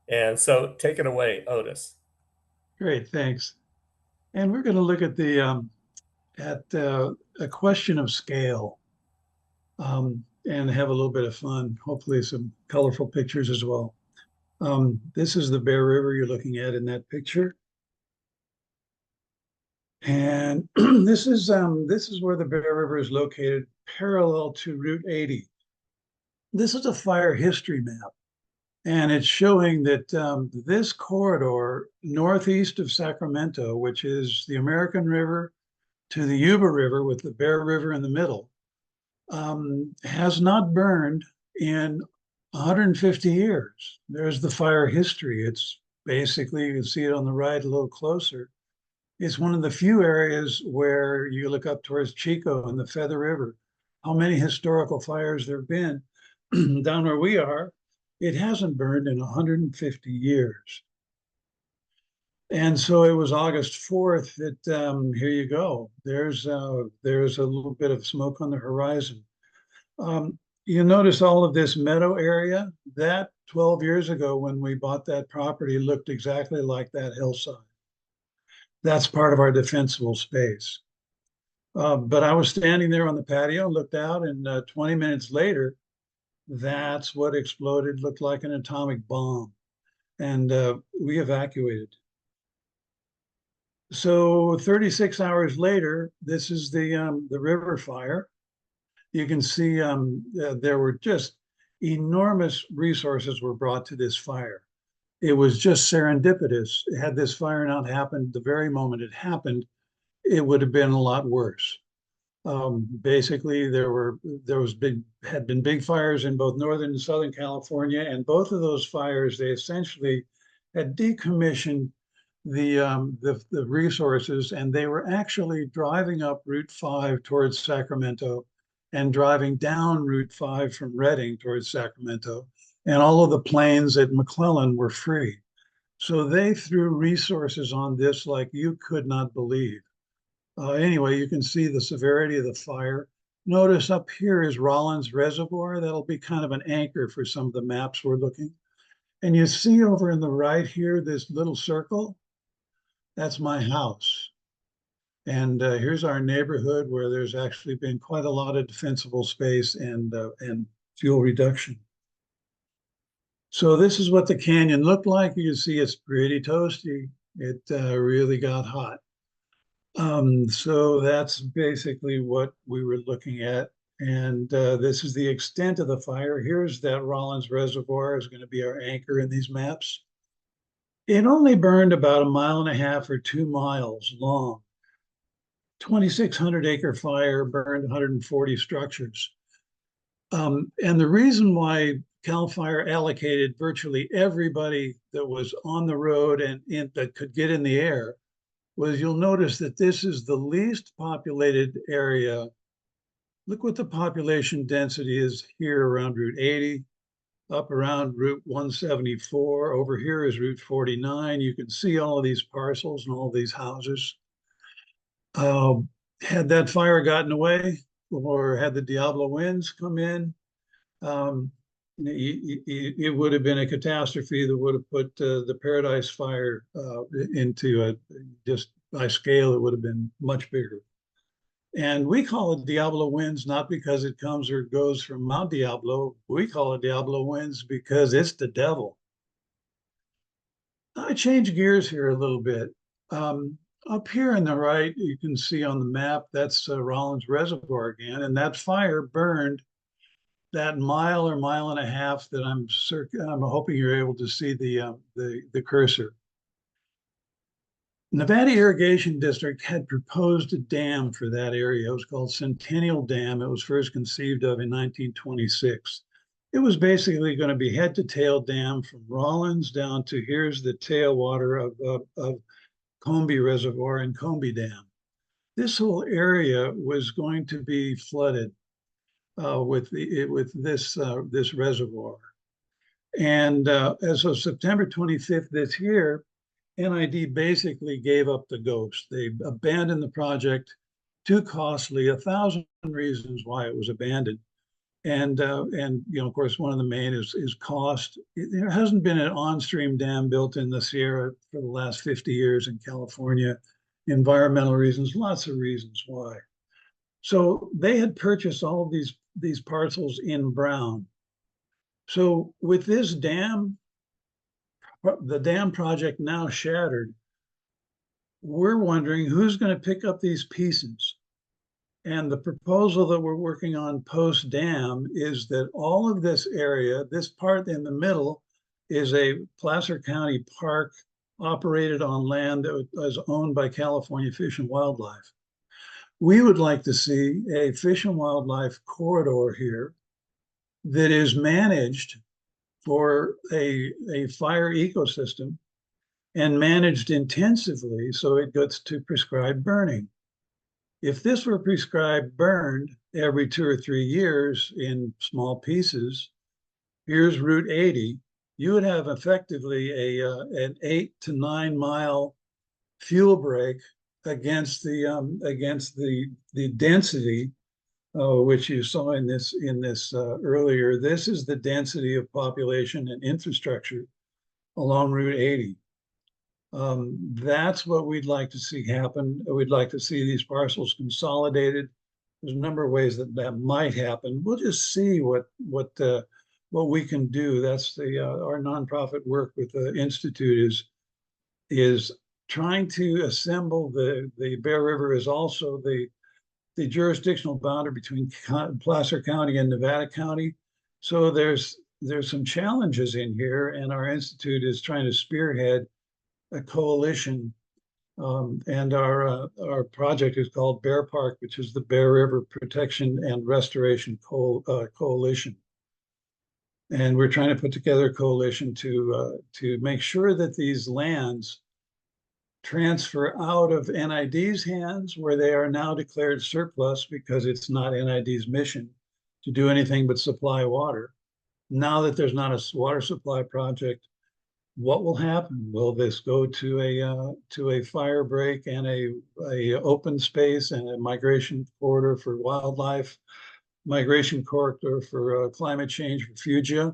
[SPEAKER 3] And so take it away, Otis.
[SPEAKER 5] Great, thanks. And we're going to look at the a question of scale, and have a little bit of fun. Hopefully, some colorful pictures as well. This is the Bear River you're looking at in that picture. And this is where the Bear River is located, parallel to Route 80. This is a fire history map, and it's showing that this corridor northeast of Sacramento, which is the American River to the Yuba River with the Bear River in the middle, has not burned in 150 years. There's the fire history. It's basically, you can see it on the right a little closer. It's one of the few areas where you look up towards Chico and the Feather River, how many historical fires there have been. Down where we are, it hasn't burned in 150 years. And so it was August 4th that here you go. There's a little bit of smoke on the horizon. You notice all of this meadow area, that 12 years ago when we bought that property looked exactly like that hillside. That's part of our defensible space. But I was standing there on the patio, looked out, and 20 minutes later, that's what exploded, looked like an atomic bomb. And we evacuated. So 36 hours later, this is the river fire. You can see there were just enormous resources were brought to this fire. It was just serendipitous. Had this fire not happened the very moment it happened, it would have been a lot worse. Basically, had been big fires in both Northern and Southern California, and both of those fires, they essentially had decommissioned the resources, and they were actually driving up Route 5 towards Sacramento and driving down Route 5 from Redding towards Sacramento. And all of the planes at McClellan were free. So they threw resources on this like you could not believe. Anyway, you can see the severity of the fire. Notice up here is Rollins Reservoir. That'll be kind of an anchor for some of the maps we're looking. And you see over in the right here, this little circle, that's my house. And here's our neighborhood where there's actually been quite a lot of defensible space and fuel reduction. So this is what the canyon looked like. You can see it's pretty toasty. It really got hot. So that's basically what we were looking at. And this is the extent of the fire. Here's that Rollins Reservoir is going to be our anchor in these maps. It only burned about 1.5 miles or 2 miles long. 2,600 acre fire burned 140 structures. And the reason why CAL FIRE allocated virtually everybody that was on the road and that could get in the air was, you'll notice that this is the least populated area. Look what the population density is here around Route 80, up around Route 174. Over here is Route 49. You can see all of these parcels and all of these houses. Had that fire gotten away, or had the Diablo winds come in, it would have been a catastrophe that would have put the Paradise Fire into just by scale, it would have been much bigger. And we call it Diablo winds not because it comes or goes from Mount Diablo. We call it Diablo winds because it's the devil. I change gears here a little bit. Up here on the right, you can see on the map, that's Rollins Reservoir again, and that fire burned that 1 mile or 1.5 miles that I'm hoping you're able to see the cursor. Nevada Irrigation District had proposed a dam for that area. It was called Centennial Dam. It was first conceived of in 1926. It was basically going to be head to tail dam from Rollins down to here's the tailwater of Combie Reservoir and Combie Dam. This whole area was going to be flooded with this reservoir. And as of September 25th this year, NID basically gave up the ghost. They abandoned the project, too costly, 1,000 reasons why it was abandoned. And you know, of course, one of the main is cost. There hasn't been an on-stream dam built in the Sierra for the last 50 years in California. Environmental reasons, lots of reasons why. So they had purchased all of these parcels in Brown. So with this dam, the dam project now shattered, we're wondering who's going to pick up these pieces. And the proposal that we're working on post dam is that all of this area, this part in the middle, is a Placer County park operated on land that was owned by California Fish and Wildlife. We would like to see a fish and wildlife corridor here that is managed for a fire ecosystem and managed intensively so it gets to prescribed burning. If this were prescribed burned every 2 or 3 years in small pieces, here's Route 80, you would have effectively an 8 to 9 mile fuel break against the density, which you saw in this earlier. This is the density of population and infrastructure along Route 80. That's what we'd like to see happen. We'd like to see these parcels consolidated. There's a number of ways that might happen. We'll just see what we can do. That's our nonprofit work with the Institute is trying to assemble the Bear River is also the jurisdictional boundary between Placer County and Nevada County. So there's some challenges in here, and our institute is trying to spearhead a coalition, and our project is called Bear Park, which is the Bear River Protection and Restoration Coalition. And we're trying to put together a coalition to make sure that these lands transfer out of NID's hands, where they are now declared surplus because it's not NID's mission to do anything but supply water. Now that there's not a water supply project, what will happen? Will this go to a fire break and a open space and a migration corridor for wildlife, migration corridor for climate change refugia,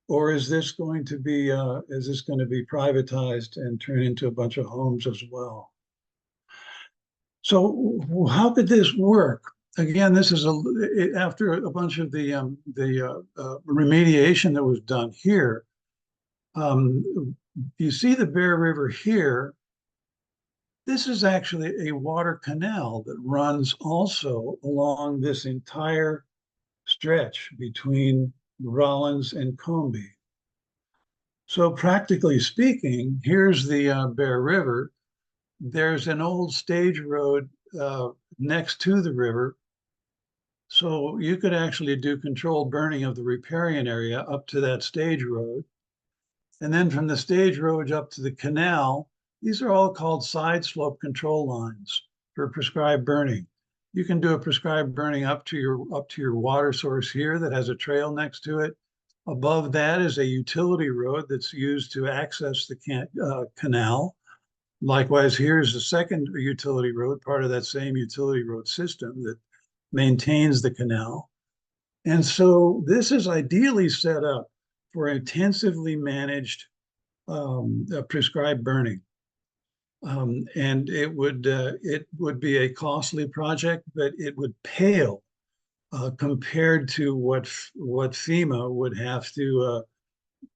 [SPEAKER 5] or is this going to be privatized and turn into a bunch of homes as well? So how could this work? Again, this is after a bunch of the remediation that was done here. You see the Bear River here. This is actually a water canal that runs also along this entire stretch between Rollins and Combie. So practically speaking, here's the Bear River. There's an old stage road next to the river. So you could actually do controlled burning of the riparian area up to that stage road. And then from the stage road up to the canal, these are all called side slope control lines for prescribed burning. You can do a prescribed burning up to your water source here that has a trail next to it. Above that is a utility road that's used to access the canal. Likewise, here's the second utility road, part of that same utility road system that maintains the canal. And so this is ideally set up for intensively managed prescribed burning. And it would be a costly project, but it would pale compared to what FEMA would have to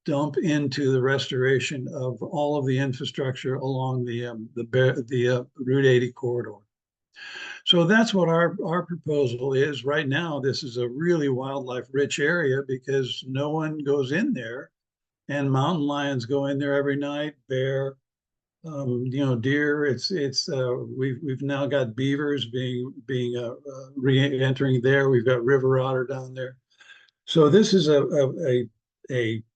[SPEAKER 5] dump into the restoration of all of the infrastructure along the Route 80 corridor. So that's what our proposal is. Right now, this is a really wildlife-rich area because no one goes in there, and mountain lions go in there every night. Bear, deer. We've now got beavers being re-entering there. We've got river otter down there. So this is a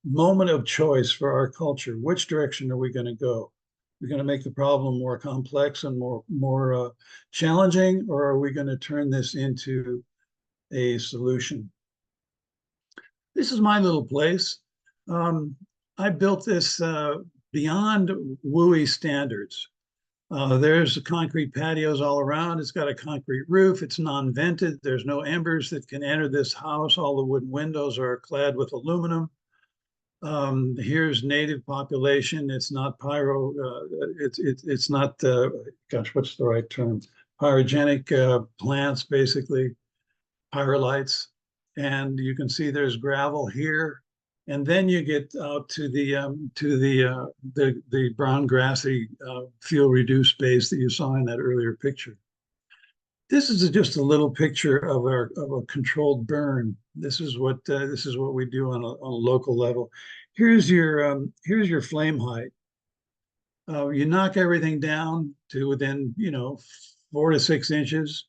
[SPEAKER 5] moment of choice for our culture. Which direction are we going to go? We're going to make the problem more complex and more challenging, or are we going to turn this into a solution? This is my little place. I built this beyond WUI standards. There's concrete patios all around. It's got a concrete roof. It's non-vented. There's no embers that can enter this house. All the wooden windows are clad with aluminum. Here's native population. It's not it's not, gosh, what's the right term? Pyrogenic plants, basically, pyrolites. And you can see there's gravel here And then you get out to the brown grassy fuel reduced space that you saw in that earlier picture. This is just a little picture of a controlled burn. This is what we do on a local level. Here's your flame height. You knock everything down to within 4 to 6 inches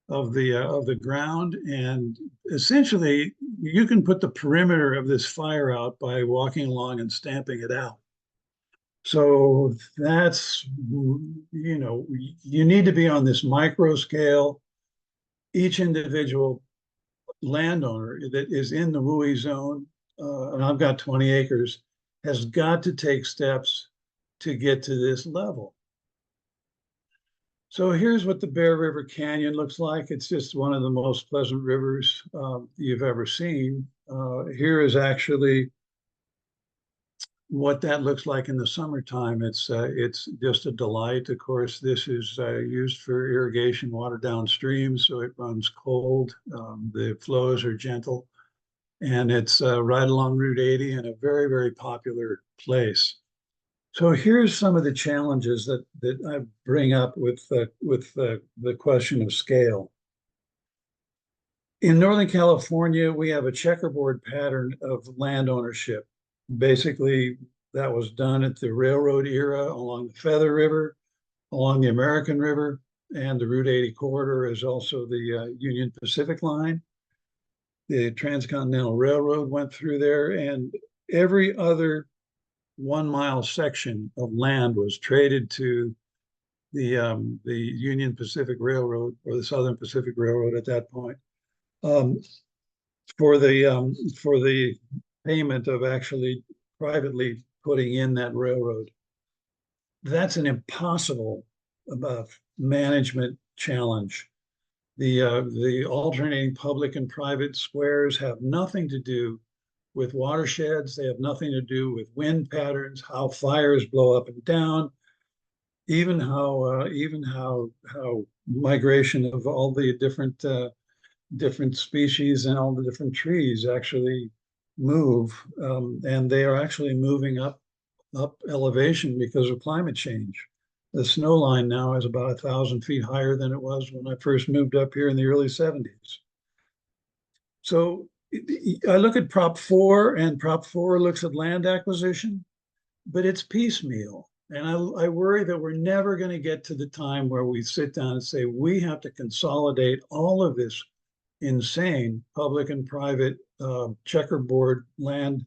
[SPEAKER 5] of the ground, and essentially you can put the perimeter of this fire out by walking along and stamping it out. So that's, you need to be on this micro scale. Each individual landowner that is in the WUI zone, and I've got 20 acres, has got to take steps to get to this level. So here's what the Bear River Canyon looks like. It's just one of the most pleasant rivers you've ever seen. Here is actually what that looks like in the summertime. It's just a delight. Of course, this is used for irrigation water downstream, so it runs cold. The flows are gentle, and it's right along Route 80 and a very, very popular place. So here's some of the challenges that I bring up with the question of scale. In Northern California, we have a checkerboard pattern of land ownership. Basically, that was done at the railroad era along the Feather River, along the American River, and the Route 80 corridor is also the Union Pacific line. The Transcontinental Railroad went through there, and every other 1 mile section of land was traded to the Union Pacific Railroad, or the Southern Pacific Railroad at that point, for the payment of actually privately putting in that railroad. That's an impossible management challenge. The alternating public and private squares have nothing to do with watersheds. They have nothing to do with wind patterns, how fires blow up and down, even how migration of all the different species and all the different trees actually move, and they are actually moving up elevation because of climate change. The snow line now is about 1,000 feet higher than it was when I first moved up here in the early 70s. So I look at Prop 4, and Prop 4 looks at land acquisition, but it's piecemeal. And I worry that we're never going to get to the time where we sit down and say, we have to consolidate all of this insane public and private checkerboard land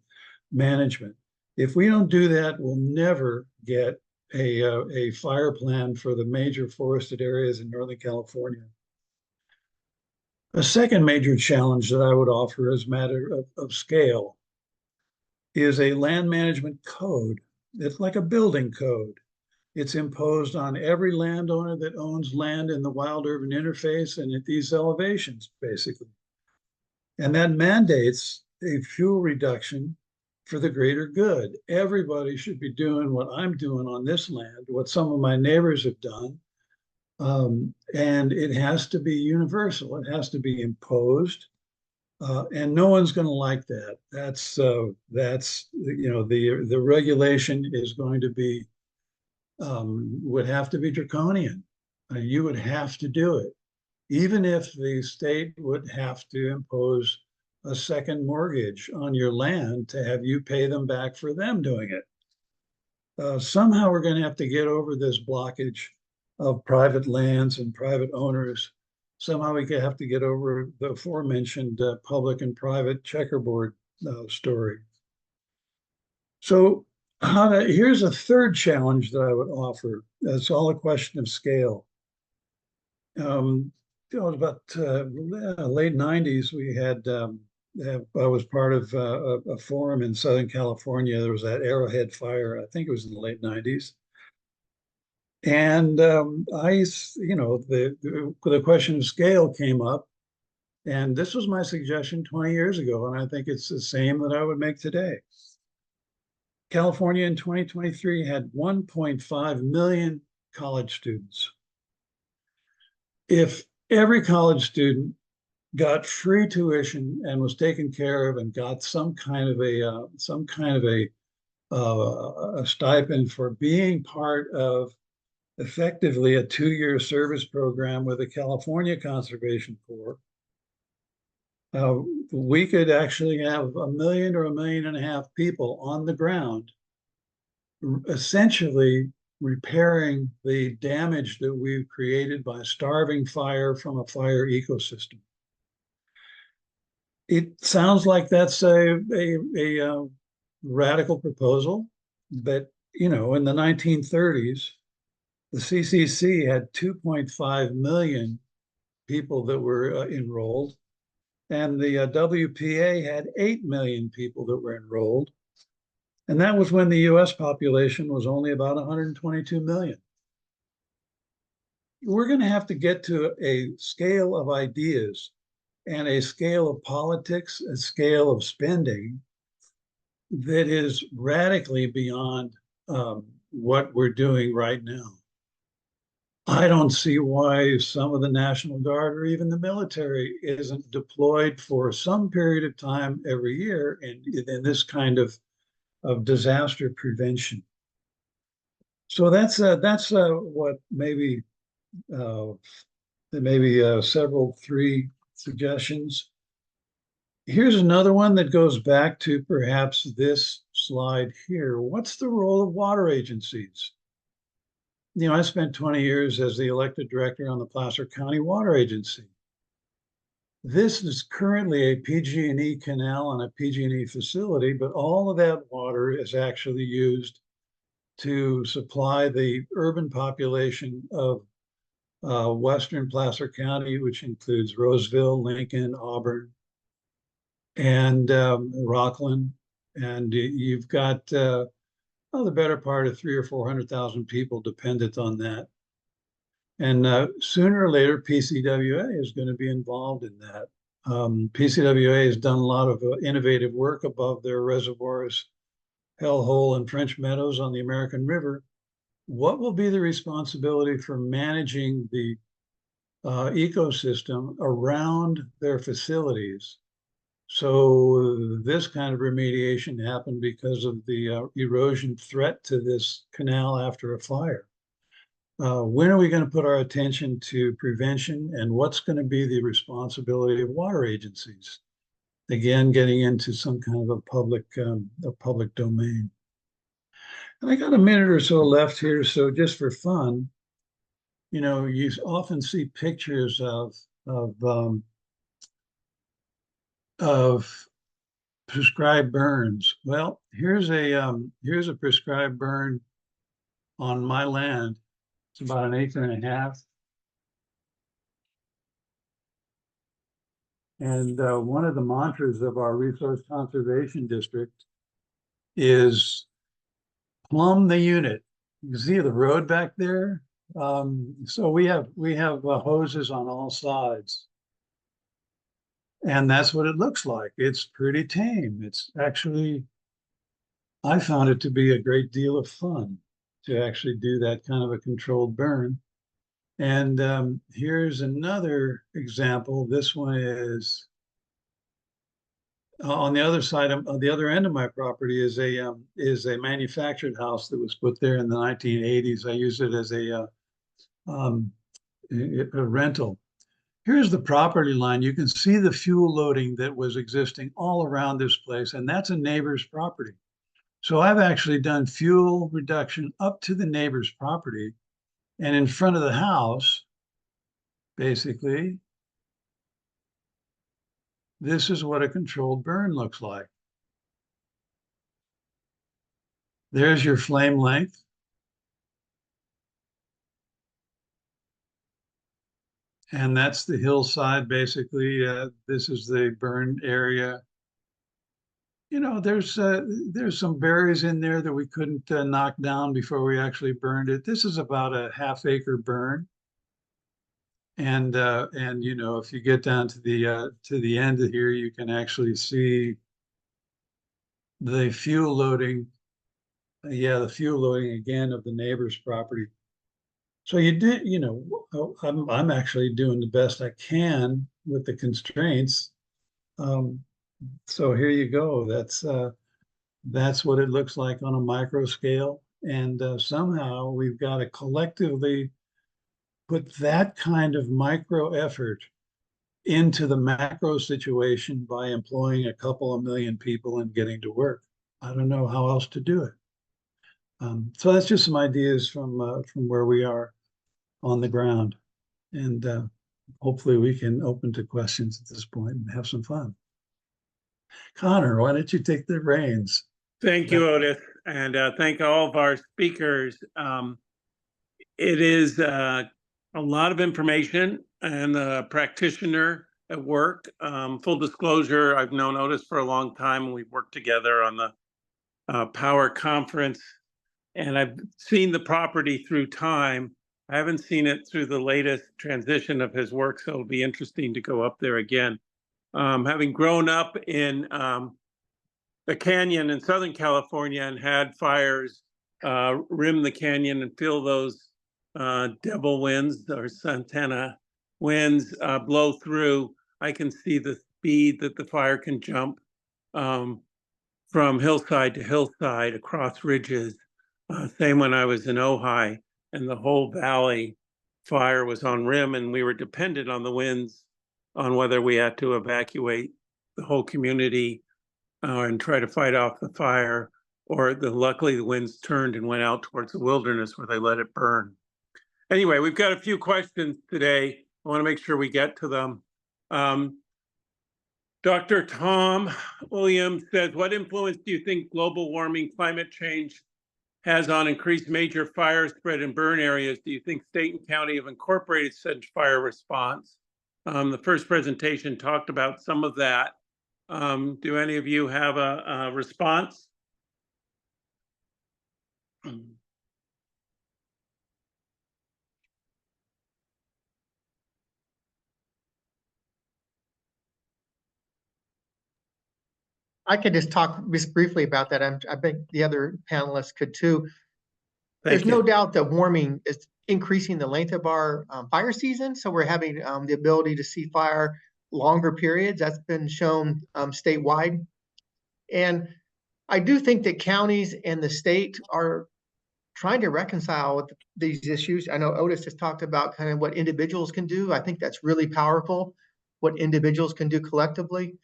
[SPEAKER 5] management. If we don't do that, we'll never get a fire plan for the major forested areas in Northern California. A second major challenge that I would offer as a matter of scale is a land management code. It's like a building code. It's imposed on every landowner that owns land in the wild urban interface and at these elevations, basically. And that mandates a fuel reduction for the greater good. Everybody should be doing what I'm doing on this land, what some of my neighbors have done. And it has to be universal. It has to be imposed, and no one's going to like that. That's the regulation is going to be would have to be draconian. You would have to do it, even if the state would have to impose a second mortgage on your land to have you pay them back for them doing it. Somehow we're going to have to get over this blockage of private lands and private owners. Somehow we have to get over the aforementioned public and private checkerboard story. So here's a third challenge that I would offer. It's all a question of scale. It was about late 90s. We had, I was part of a forum in Southern California. There was that Arrowhead fire. I think it was in the late 90s. And the question of scale came up, and this was my suggestion 20 years ago, and I think it's the same that I would make today. California in 2023 had 1.5 million college students. If every college student got free tuition and was taken care of and got some kind of a stipend for being part of effectively a 2-year service program with the California Conservation Corps. We could actually have 1 million or 1.5 million people on the ground, essentially repairing the damage that we've created by starving fire from a fire ecosystem. It sounds like that's a radical proposal, but in the 1930s, the CCC had 2.5 million people that were enrolled, and the WPA had 8 million people that were enrolled. And that was when the US population was only about 122 million. We're going to have to get to a scale of ideas and a scale of politics, a scale of spending that is radically beyond what we're doing right now. I don't see why some of the National Guard or even the military isn't deployed for some period of time every year in this kind of disaster prevention. So that's what maybe several 3 suggestions. Here's another one that goes back to perhaps this slide here. What's the role of water agencies? I spent 20 years as the elected director on the Placer County Water Agency. This is currently a PG&E canal and a PG&E facility, but all of that water is actually used to supply the urban population of Western Placer County, which includes Roseville, Lincoln, Auburn, and Rockland. And you've got the better part of 300,000 or 400,000 people dependent on that. And sooner or later, PCWA is going to be involved in that. PCWA has done a lot of innovative work above their reservoirs, Hellhole and French Meadows on the American River. What will be the responsibility for managing the ecosystem around their facilities? So this kind of remediation happened because of the erosion threat to this canal after a fire. When are we going to put our attention to prevention, and what's going to be the responsibility of water agencies? Again, getting into some kind of a public domain. And I got a minute or so left here, so just for fun, you often see pictures of prescribed burns. Well, here's a prescribed burn on my land. It's about 1.5 acres. And one of the mantras of our resource conservation district is plumb the unit. You see the road back there? So we have hoses on all sides. And that's what it looks like. It's pretty tame. It's actually, I found it to be a great deal of fun to actually do that kind of a controlled burn. And here's another example. This one is on the other side on the other end of my property is a manufactured house that was put there in the 1980s. I used it as a rental. Here's the property line. You can see the fuel loading that was existing all around this place, and that's a neighbor's property. So I've actually done fuel reduction up to the neighbor's property, and in front of the house, basically, this is what a controlled burn looks like. There's your flame length. And that's the hillside, basically. This is the burn area. There's some berries in there that we couldn't knock down before we actually burned it. This is about a 1/2 acre burn. And if you get down to the end of here, you can actually see the fuel loading. Yeah, the fuel loading again of the neighbor's property. So you did, I'm actually doing the best I can with the constraints. Um, so here you go. That's what it looks like on a micro scale. And somehow we've got to collectively put that kind of micro effort into the macro situation by employing a couple of million people and getting to work. I don't know how else to do it. So that's just some ideas from where we are on the ground, and hopefully we can open to questions at this point and have some fun. Connor, why don't you take the reins?
[SPEAKER 1] Thank you, Otis, and thank all of our speakers. It is a lot of information and a practitioner at work. Full disclosure, I've known Otis for a long time, and we've worked together on the power conference, and I've seen the property through time. I haven't seen it through the latest transition of his work, so it'll be interesting to go up there again. Having grown up in the canyon in Southern California and had fires rim the canyon and feel those devil winds or Santana winds blow through, I can see the speed that the fire can jump from hillside to hillside across ridges. Same when I was in Ojai and the whole valley fire was on rim and we were dependent on the winds on whether we had to evacuate the whole community and try to fight off the fire, or luckily the winds turned and went out towards the wilderness where they let it burn. Anyway, we've got a few questions today. I want to make sure we get to them. Dr. Tom Williams says, what influence do you think global warming, climate change has on increased major fire spread and burn areas? Do you think state and county have incorporated such fire response? The first presentation talked about some of that. Do any of you have a response?
[SPEAKER 2] I could just talk just briefly about that. I think the other panelists could too. There's no doubt that warming is increasing the length of our fire season. So we're having the ability to see fire longer periods. That's been shown statewide. And I do think that counties and the state are trying to reconcile with these issues. I know Otis has talked about kind of what individuals can do. I think that's really powerful, what individuals can do collectively.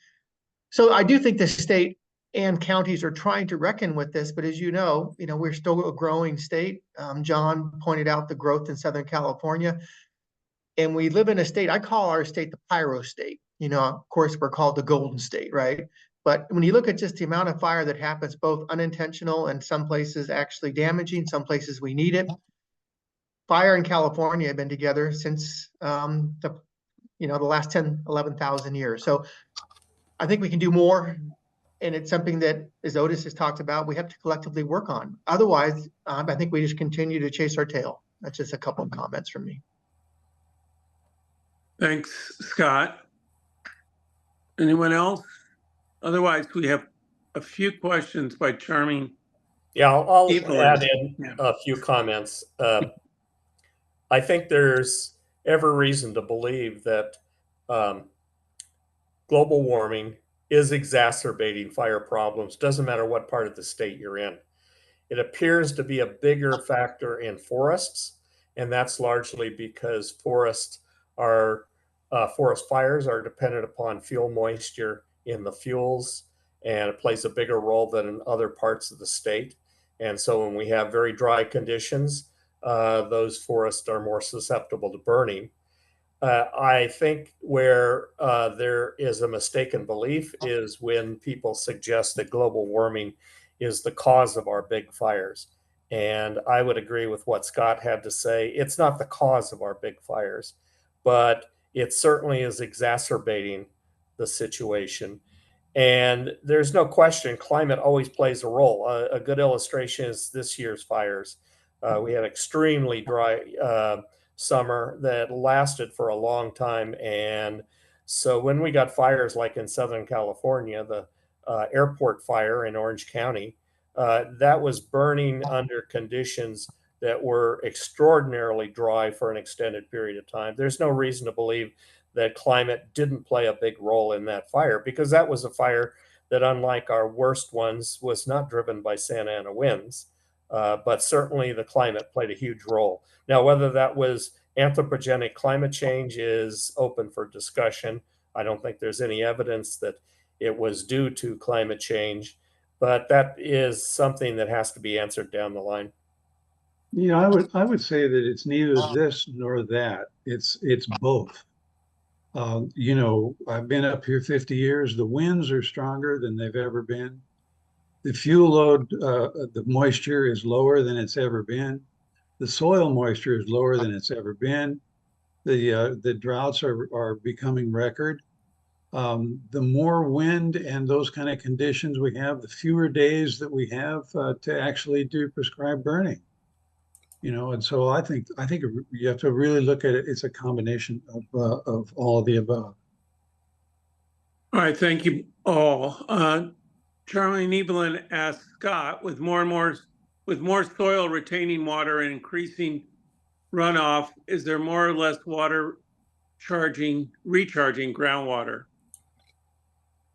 [SPEAKER 2] So I do think the state and counties are trying to reckon with this, but as you know, we're still a growing state. John pointed out the growth in Southern California, and we live in a state, I call our state the pyro state. Of course, we're called the Golden State, right? But when you look at just the amount of fire that happens, both unintentional and some places actually damaging, some places we need it. Fire in California have been together since the last 10, 11,000 years. So I think we can do more. And it's something that, as Otis has talked about, we have to collectively work on. Otherwise, I think we just continue to chase our tail. That's just a couple of comments from me.
[SPEAKER 1] Thanks, Scott. Anyone else? Otherwise, we have a few questions by charming.
[SPEAKER 3] Yeah, I'll
[SPEAKER 1] Evelyn.
[SPEAKER 3] add in a few comments. I think there's every reason to believe that global warming is exacerbating fire problems. Doesn't matter what part of the state you're in. It appears to be a bigger factor in forests, and that's largely because forest fires are dependent upon fuel moisture in the fuels, and it plays a bigger role than in other parts of the state. And so when we have very dry conditions, those forests are more susceptible to burning. I think where there is a mistaken belief is when people suggest that global warming is the cause of our big fires. And I would agree with what Scott had to say. It's not the cause of our big fires, but it certainly is exacerbating the situation. And there's no question climate always plays a role. A good illustration is this year's fires. We had extremely dry summer that lasted for a long time. And so when we got fires like in Southern California, the airport fire in Orange County, that was burning under conditions that were extraordinarily dry for an extended period of time. There's no reason to believe that climate didn't play a big role in that fire, because that was a fire that, unlike our worst ones, was not driven by Santa Ana winds. But certainly the climate played a huge role. Now, whether that was anthropogenic climate change is open for discussion. I don't think there's any evidence that it was due to climate change, but that is something that has to be answered down the line.
[SPEAKER 5] You know, I would say that it's neither this nor that. It's both. You know, I've been up here 50 years. The winds are stronger than they've ever been. The fuel load, the moisture is lower than it's ever been. The soil moisture is lower than it's ever been. The droughts are becoming record. The more wind and those kind of conditions we have, the fewer days that we have to actually do prescribed burning. You know, and so I think you have to really look at it. It's a combination of all of the above.
[SPEAKER 1] All right, thank you all. Charlie Nebelin asked Scott, with more soil retaining water and increasing runoff, is there more or less water recharging groundwater?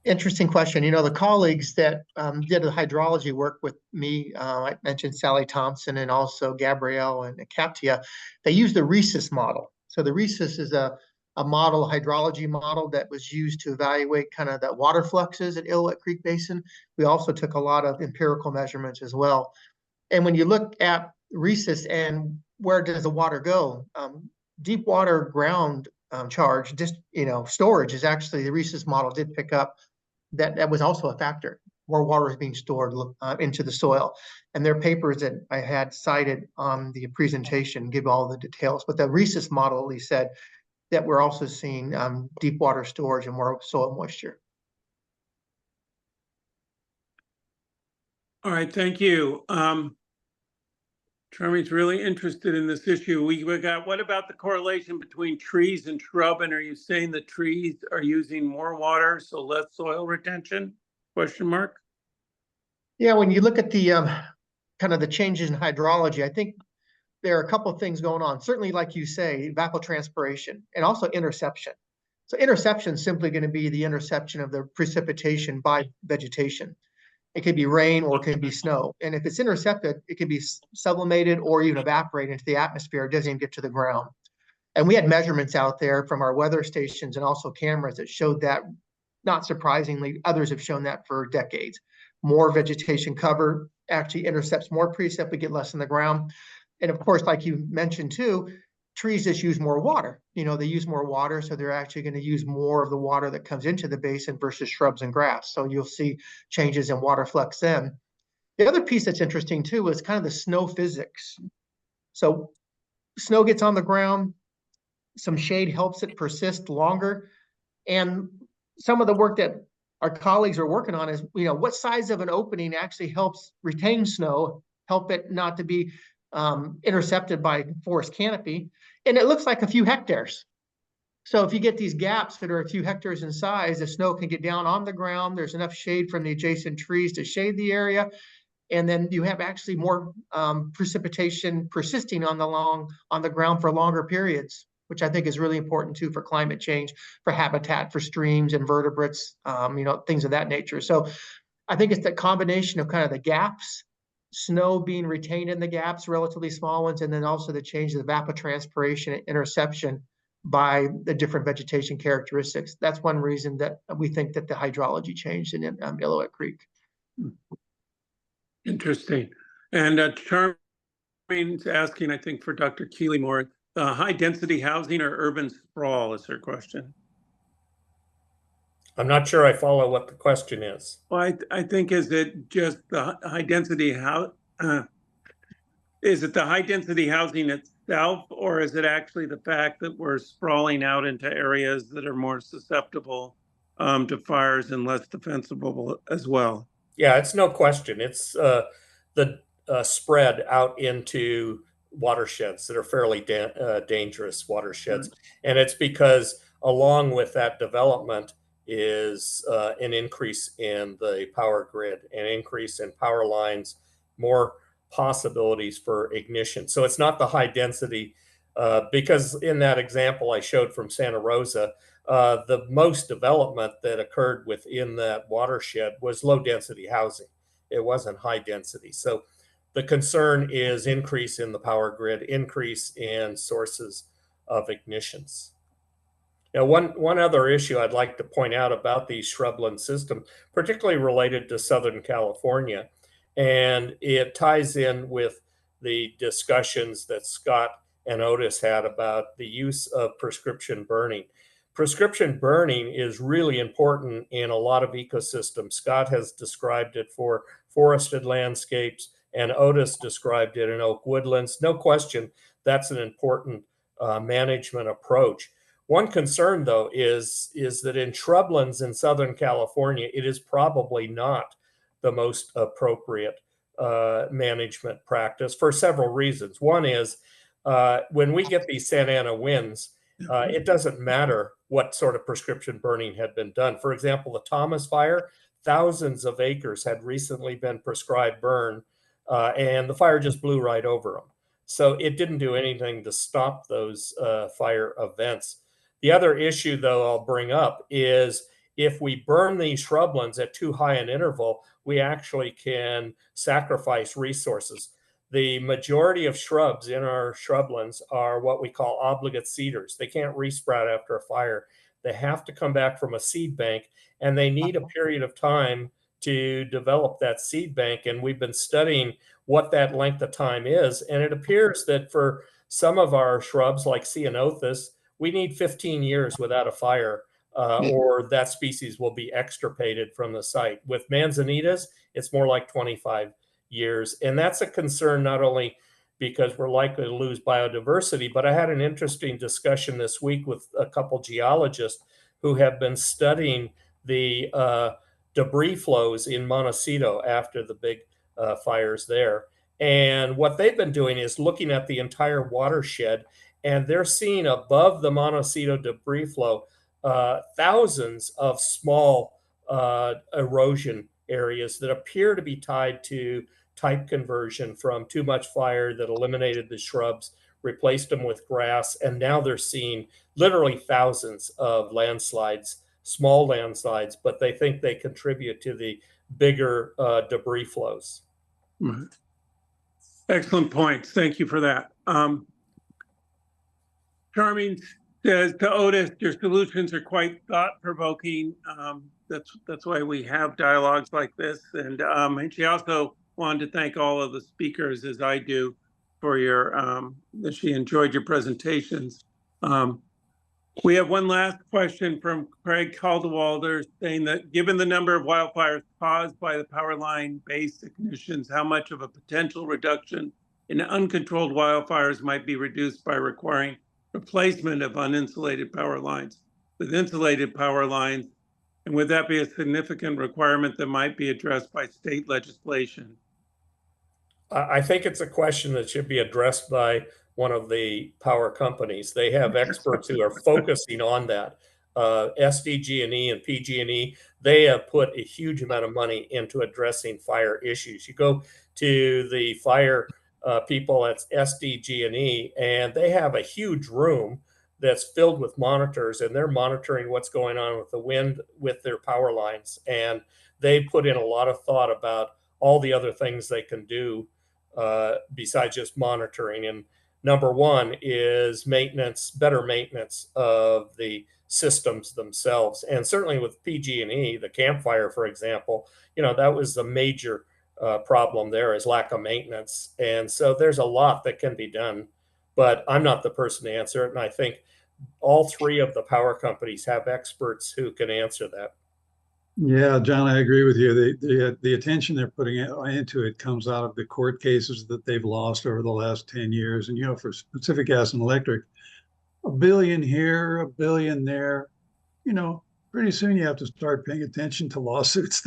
[SPEAKER 2] Interesting question. You know, the colleagues that did the hydrology work with me, I mentioned Sally Thompson and also Gabrielle and Katia, they used the RHESIS model. So the RHESIS is a model, hydrology model that was used to evaluate kind of the water fluxes at Illilouette Creek Basin. We also took a lot of empirical measurements as well. And when you look at RHESIS and where does the water go, deep water ground charge, just, you know, storage is actually, the RHESIS model did pick up that was also a factor. More water is being stored into the soil. And their papers that I had cited on the presentation give all the details. But the RHESIS model at least said that we're also seeing deep water storage and more soil moisture.
[SPEAKER 1] All right, thank you. Charmy's really interested in this issue. We got, what about the correlation between trees and shrub? And are you saying the trees are using more water, so less soil retention? Question mark.
[SPEAKER 2] Yeah, when you look at the kind of the changes in hydrology, I think there are a couple of things going on. Certainly, like you say, evapotranspiration and also interception. So interception is simply going to be the interception of the precipitation by vegetation. It could be rain or it could be snow. And if it's intercepted, it can be sublimated or even evaporate into the atmosphere. It doesn't even get to the ground. And we had measurements out there from our weather stations and also cameras that showed that, not surprisingly, others have shown that for decades. More vegetation cover actually intercepts more precip, we get less in the ground. And of course, like you mentioned too, trees just use more water. You know, they use more water, so they're actually going to use more of the water that comes into the basin versus shrubs and grass. So you'll see changes in water flux then. The other piece that's interesting too is kind of the snow physics. So snow gets on the ground, some shade helps it persist longer. And some of the work that our colleagues are working on is, you know, what size of an opening actually helps retain snow, help it not to be intercepted by forest canopy. And it looks like a few hectares. So if you get these gaps that are a few hectares in size, the snow can get down on the ground. There's enough shade from the adjacent trees to shade the area. And then you have actually more precipitation persisting on the ground for longer periods, which I think is really important too for climate change, for habitat, for streams, invertebrates, you know, things of that nature. So I think it's the combination of kind of the gaps, snow being retained in the gaps, relatively small ones, and then also the change of evapotranspiration and interception by the different vegetation characteristics. That's one reason that we think that the hydrology changed in Illilouette Creek.
[SPEAKER 1] Interesting. And Charmy's asking, I think, for Dr. Keeley more, high density housing or urban sprawl is her question.
[SPEAKER 3] I'm not sure I follow what the question is.
[SPEAKER 1] Well, I think, is it just the high density is it the high density housing itself, or is it actually the fact that we're sprawling out into areas that are more susceptible to fires and less defensible as well?
[SPEAKER 3] Yeah, it's no question. It's the spread out into watersheds that are fairly dangerous watersheds. Right. And it's because along with that development is an increase in the power grid, an increase in power lines, more possibilities for ignition. So it's not the high density, because in that example I showed from Santa Rosa, the most development that occurred within that watershed was low density housing. It wasn't high density. So the concern is increase in the power grid, increase in sources of ignitions. Now, one other issue I'd like to point out about the shrubland system, particularly related to Southern California, and it ties in with the discussions that Scott and Otis had about the use of prescription burning. Prescription burning is really important in a lot of ecosystems. Scott has described it for forested landscapes, and Otis described it in oak woodlands. No question, that's an important management approach. One concern, though, is that in shrublands in Southern California, it is probably not the most appropriate management practice for several reasons. One is when we get these Santa Ana winds, it doesn't matter what sort of prescription burning had been done. For example, the Thomas Fire, thousands of acres had recently been prescribed burn, and the fire just blew right over them. So it didn't do anything to stop those fire events. The other issue, though, I'll bring up is if we burn these shrublands at too high an interval, we actually can sacrifice resources. The majority of shrubs in our shrublands are what we call obligate seeders. They can't resprout after a fire. They have to come back from a seed bank, and they need a period of time to develop that seed bank. And we've been studying what that length of time is. And it appears that for some of our shrubs like ceanothus, we need 15 years without a fire, or that species will be extirpated from the site. With manzanitas, it's more like 25 years. And that's a concern not only because we're likely to lose biodiversity, but I had an interesting discussion this week with a couple geologists who have been studying the debris flows in Montecito after the big fires there. And what they've been doing is looking at the entire watershed, and they're seeing above the Montecito debris flow thousands of small erosion areas that appear to be tied to type conversion from too much fire that eliminated the shrubs, replaced them with grass, and now they're seeing literally thousands of landslides, small landslides, but they think they contribute to the bigger debris flows.
[SPEAKER 1] Right. Excellent points. Thank you for that. Charming says to Otis, your solutions are quite thought-provoking. That's why we have dialogues like this. And she also wanted to thank all of the speakers, as I do, for that she enjoyed your presentations. We have one last question from Craig Caldwalder saying that given the number of wildfires caused by the power line-based ignitions, how much of a potential reduction in uncontrolled wildfires might be reduced by requiring replacement of uninsulated power lines with insulated power lines? And would that be a significant requirement that might be addressed by state legislation?
[SPEAKER 3] I think it's a question that should be addressed by one of the power companies. They have experts who are focusing on that. SDG&E and PG&E, they have put a huge amount of money into addressing fire issues. You go to the fire people at SDG&E, and they have a huge room that's filled with monitors, and they're monitoring what's going on with the wind with their power lines. And they put in a lot of thought about all the other things they can do besides just monitoring. And number one is maintenance, better maintenance of the systems themselves. And certainly with PG&E, the Camp Fire, for example, that was the major problem there is lack of maintenance. And so there's a lot that can be done, but I'm not the person to answer it. And I think all three of the power companies have experts who can answer that.
[SPEAKER 5] Yeah, John, I agree with you. The attention they're putting into it comes out of the court cases that they've lost over the last 10 years. And, for Pacific Gas and Electric, $1 billion here, $1 billion there, pretty soon you have to start paying attention to lawsuits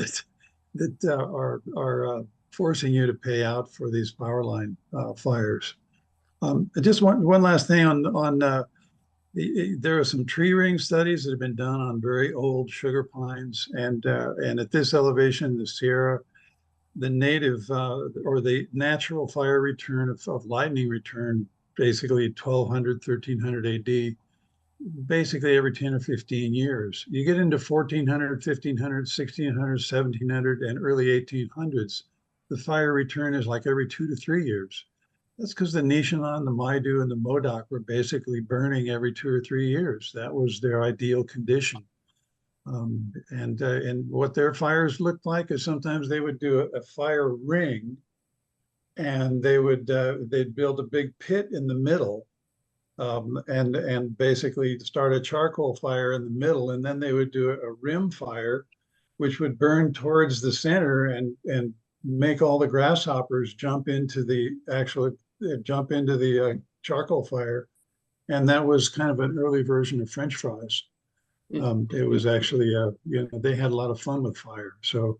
[SPEAKER 5] that are forcing you to pay out for these power line fires. I just want one last thing on there are some tree ring studies that have been done on very old sugar pines, and at this elevation, the Sierra, the native or the natural fire return of lightning return, basically 1200, 1300 AD, basically every 10 or 15 years. You get into 1400, 1500, 1600, 1700, and early 1800s, the fire return is like every 2 to 3 years. That's because the Nishanan, the Maidu, and the Modoc were basically burning every 2 or 3 years. That was their ideal condition. And what their fires looked like is sometimes they would do a fire ring, and they'd build a big pit in the middle, and basically start a charcoal fire in the middle, and then they would do a rim fire, which would burn towards the center and make all the grasshoppers jump into the charcoal fire, and that was kind of an early version of French fries. It was actually, they had a lot of fun with fire. So,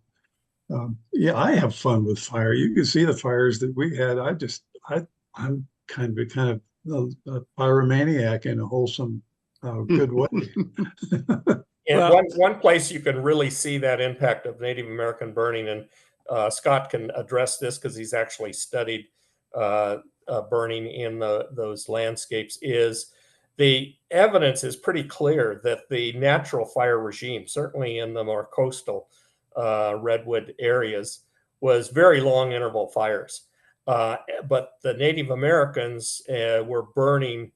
[SPEAKER 5] yeah, I have fun with fire. You can see the fires that we had. I'm kind of a pyromaniac in a wholesome, good way.
[SPEAKER 3] And
[SPEAKER 1] Well-
[SPEAKER 3] one place you can really see that impact of Native American burning, and Scott can address this because he's actually studied burning in those landscapes, is the evidence is pretty clear that the natural fire regime, certainly in the more coastal redwood areas, was very long interval fires. But the Native Americans were burning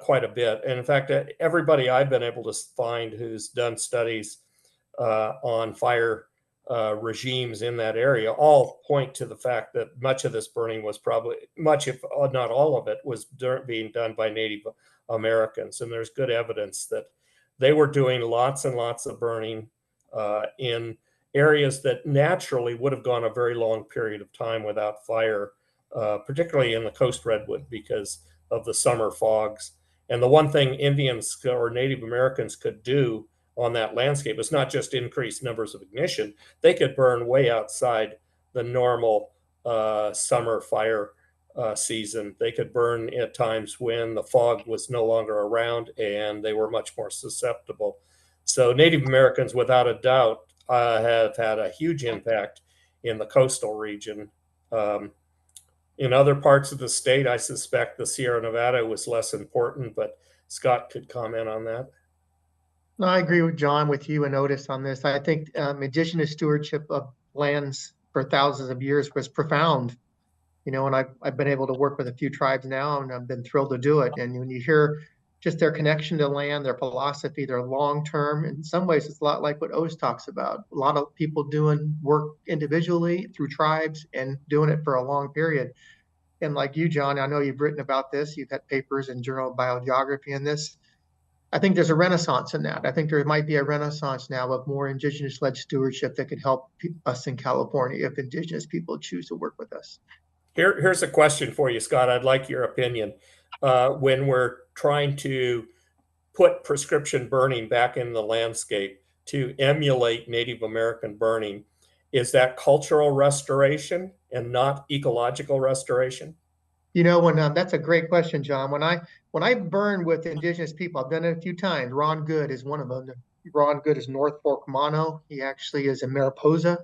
[SPEAKER 3] quite a bit. And in fact, everybody I've been able to find who's done studies on fire regimes in that area all point to the fact that much of this burning was probably, much if not all of it, was being done by Native Americans. And there's good evidence that they were doing lots and lots of burning in areas that naturally would have gone a very long period of time without fire, particularly in the coast redwood because of the summer fogs. And the one thing Indians or Native Americans could do on that landscape is not just increase numbers of ignition, they could burn way outside the normal summer fire season. They could burn at times when the fog was no longer around and they were much more susceptible. So Native Americans, without a doubt, have had a huge impact in the coastal region. In other parts of the state, I suspect the Sierra Nevada was less important, but Scott could comment on that.
[SPEAKER 2] No, I agree with John, with you and Otis on this. I think indigenous stewardship of lands for thousands of years was profound. And I've been able to work with a few tribes now, and I've been thrilled to do it. And when you hear just their connection to land, their philosophy, their long-term, in some ways, it's a lot like what Otis talks about. A lot of people doing work individually through tribes and doing it for a long period. And like you, John, I know you've written about this. You've had papers in Journal of Biogeography in this. I think there's a renaissance in that. I think there might be a renaissance now of more indigenous-led stewardship that could help us in California if indigenous people choose to work with us.
[SPEAKER 3] Here's a question for you, Scott. I'd like your opinion. When we're trying to put prescription burning back in the landscape to emulate Native American burning, is that cultural restoration and not ecological restoration?
[SPEAKER 2] That's a great question, John. When I burn with indigenous people, I've done it a few times. Ron Good is one of them. Ron Good is North Fork Mono. He actually is a Mariposa.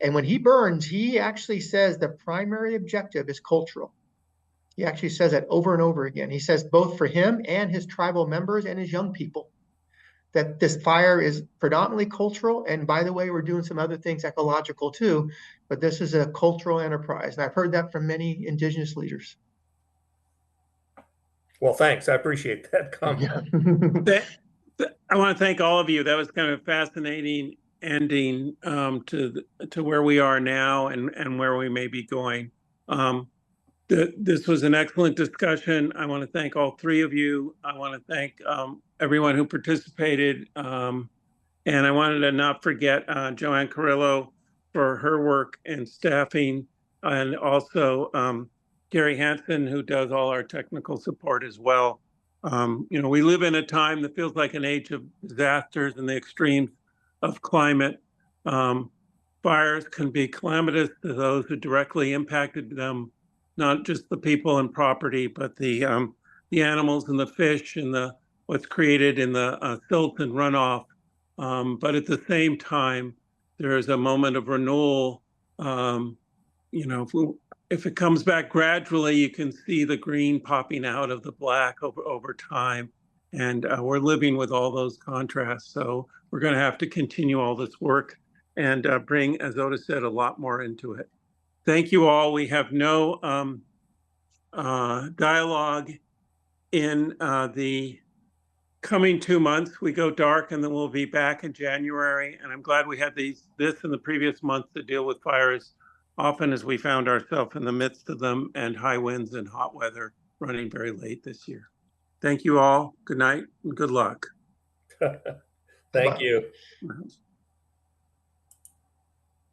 [SPEAKER 2] And when he burns, he actually says the primary objective is cultural. He actually says that over and over again. He says both for him and his tribal members and his young people, that this fire is predominantly cultural. And by the way, we're doing some other things ecological too, but this is a cultural enterprise. And I've heard that from many indigenous leaders.
[SPEAKER 3] Well, thanks. I appreciate that comment.
[SPEAKER 1] I want to thank all of you. That was kind of a fascinating ending to where we are now and where we may be going. This was an excellent discussion. I want to thank all three of you. I want to thank everyone who participated. And I wanted to not forget Joanne Carrillo for her work and staffing, and also Gary Hansen, who does all our technical support as well. We live in a time that feels like an age of disasters and the extremes of climate. Fires can be calamitous to those who directly impacted them, not just the people and property, but the animals and the fish and what's created in the silt and runoff. But at the same time, there is a moment of renewal You know, if it comes back gradually, you can see the green popping out of the black over time. And we're living with all those contrasts. So we're going to have to continue all this work and bring, as Otis said, a lot more into it. Thank you all. We have no dialogue in the coming 2 months. We go dark and then we'll be back in January. And I'm glad we had this in the previous months to deal with fires often as we found ourselves in the midst of them and high winds and hot weather running very late this year. Thank you all. Good night and good luck.
[SPEAKER 3] Thank you.
[SPEAKER 2] Bye.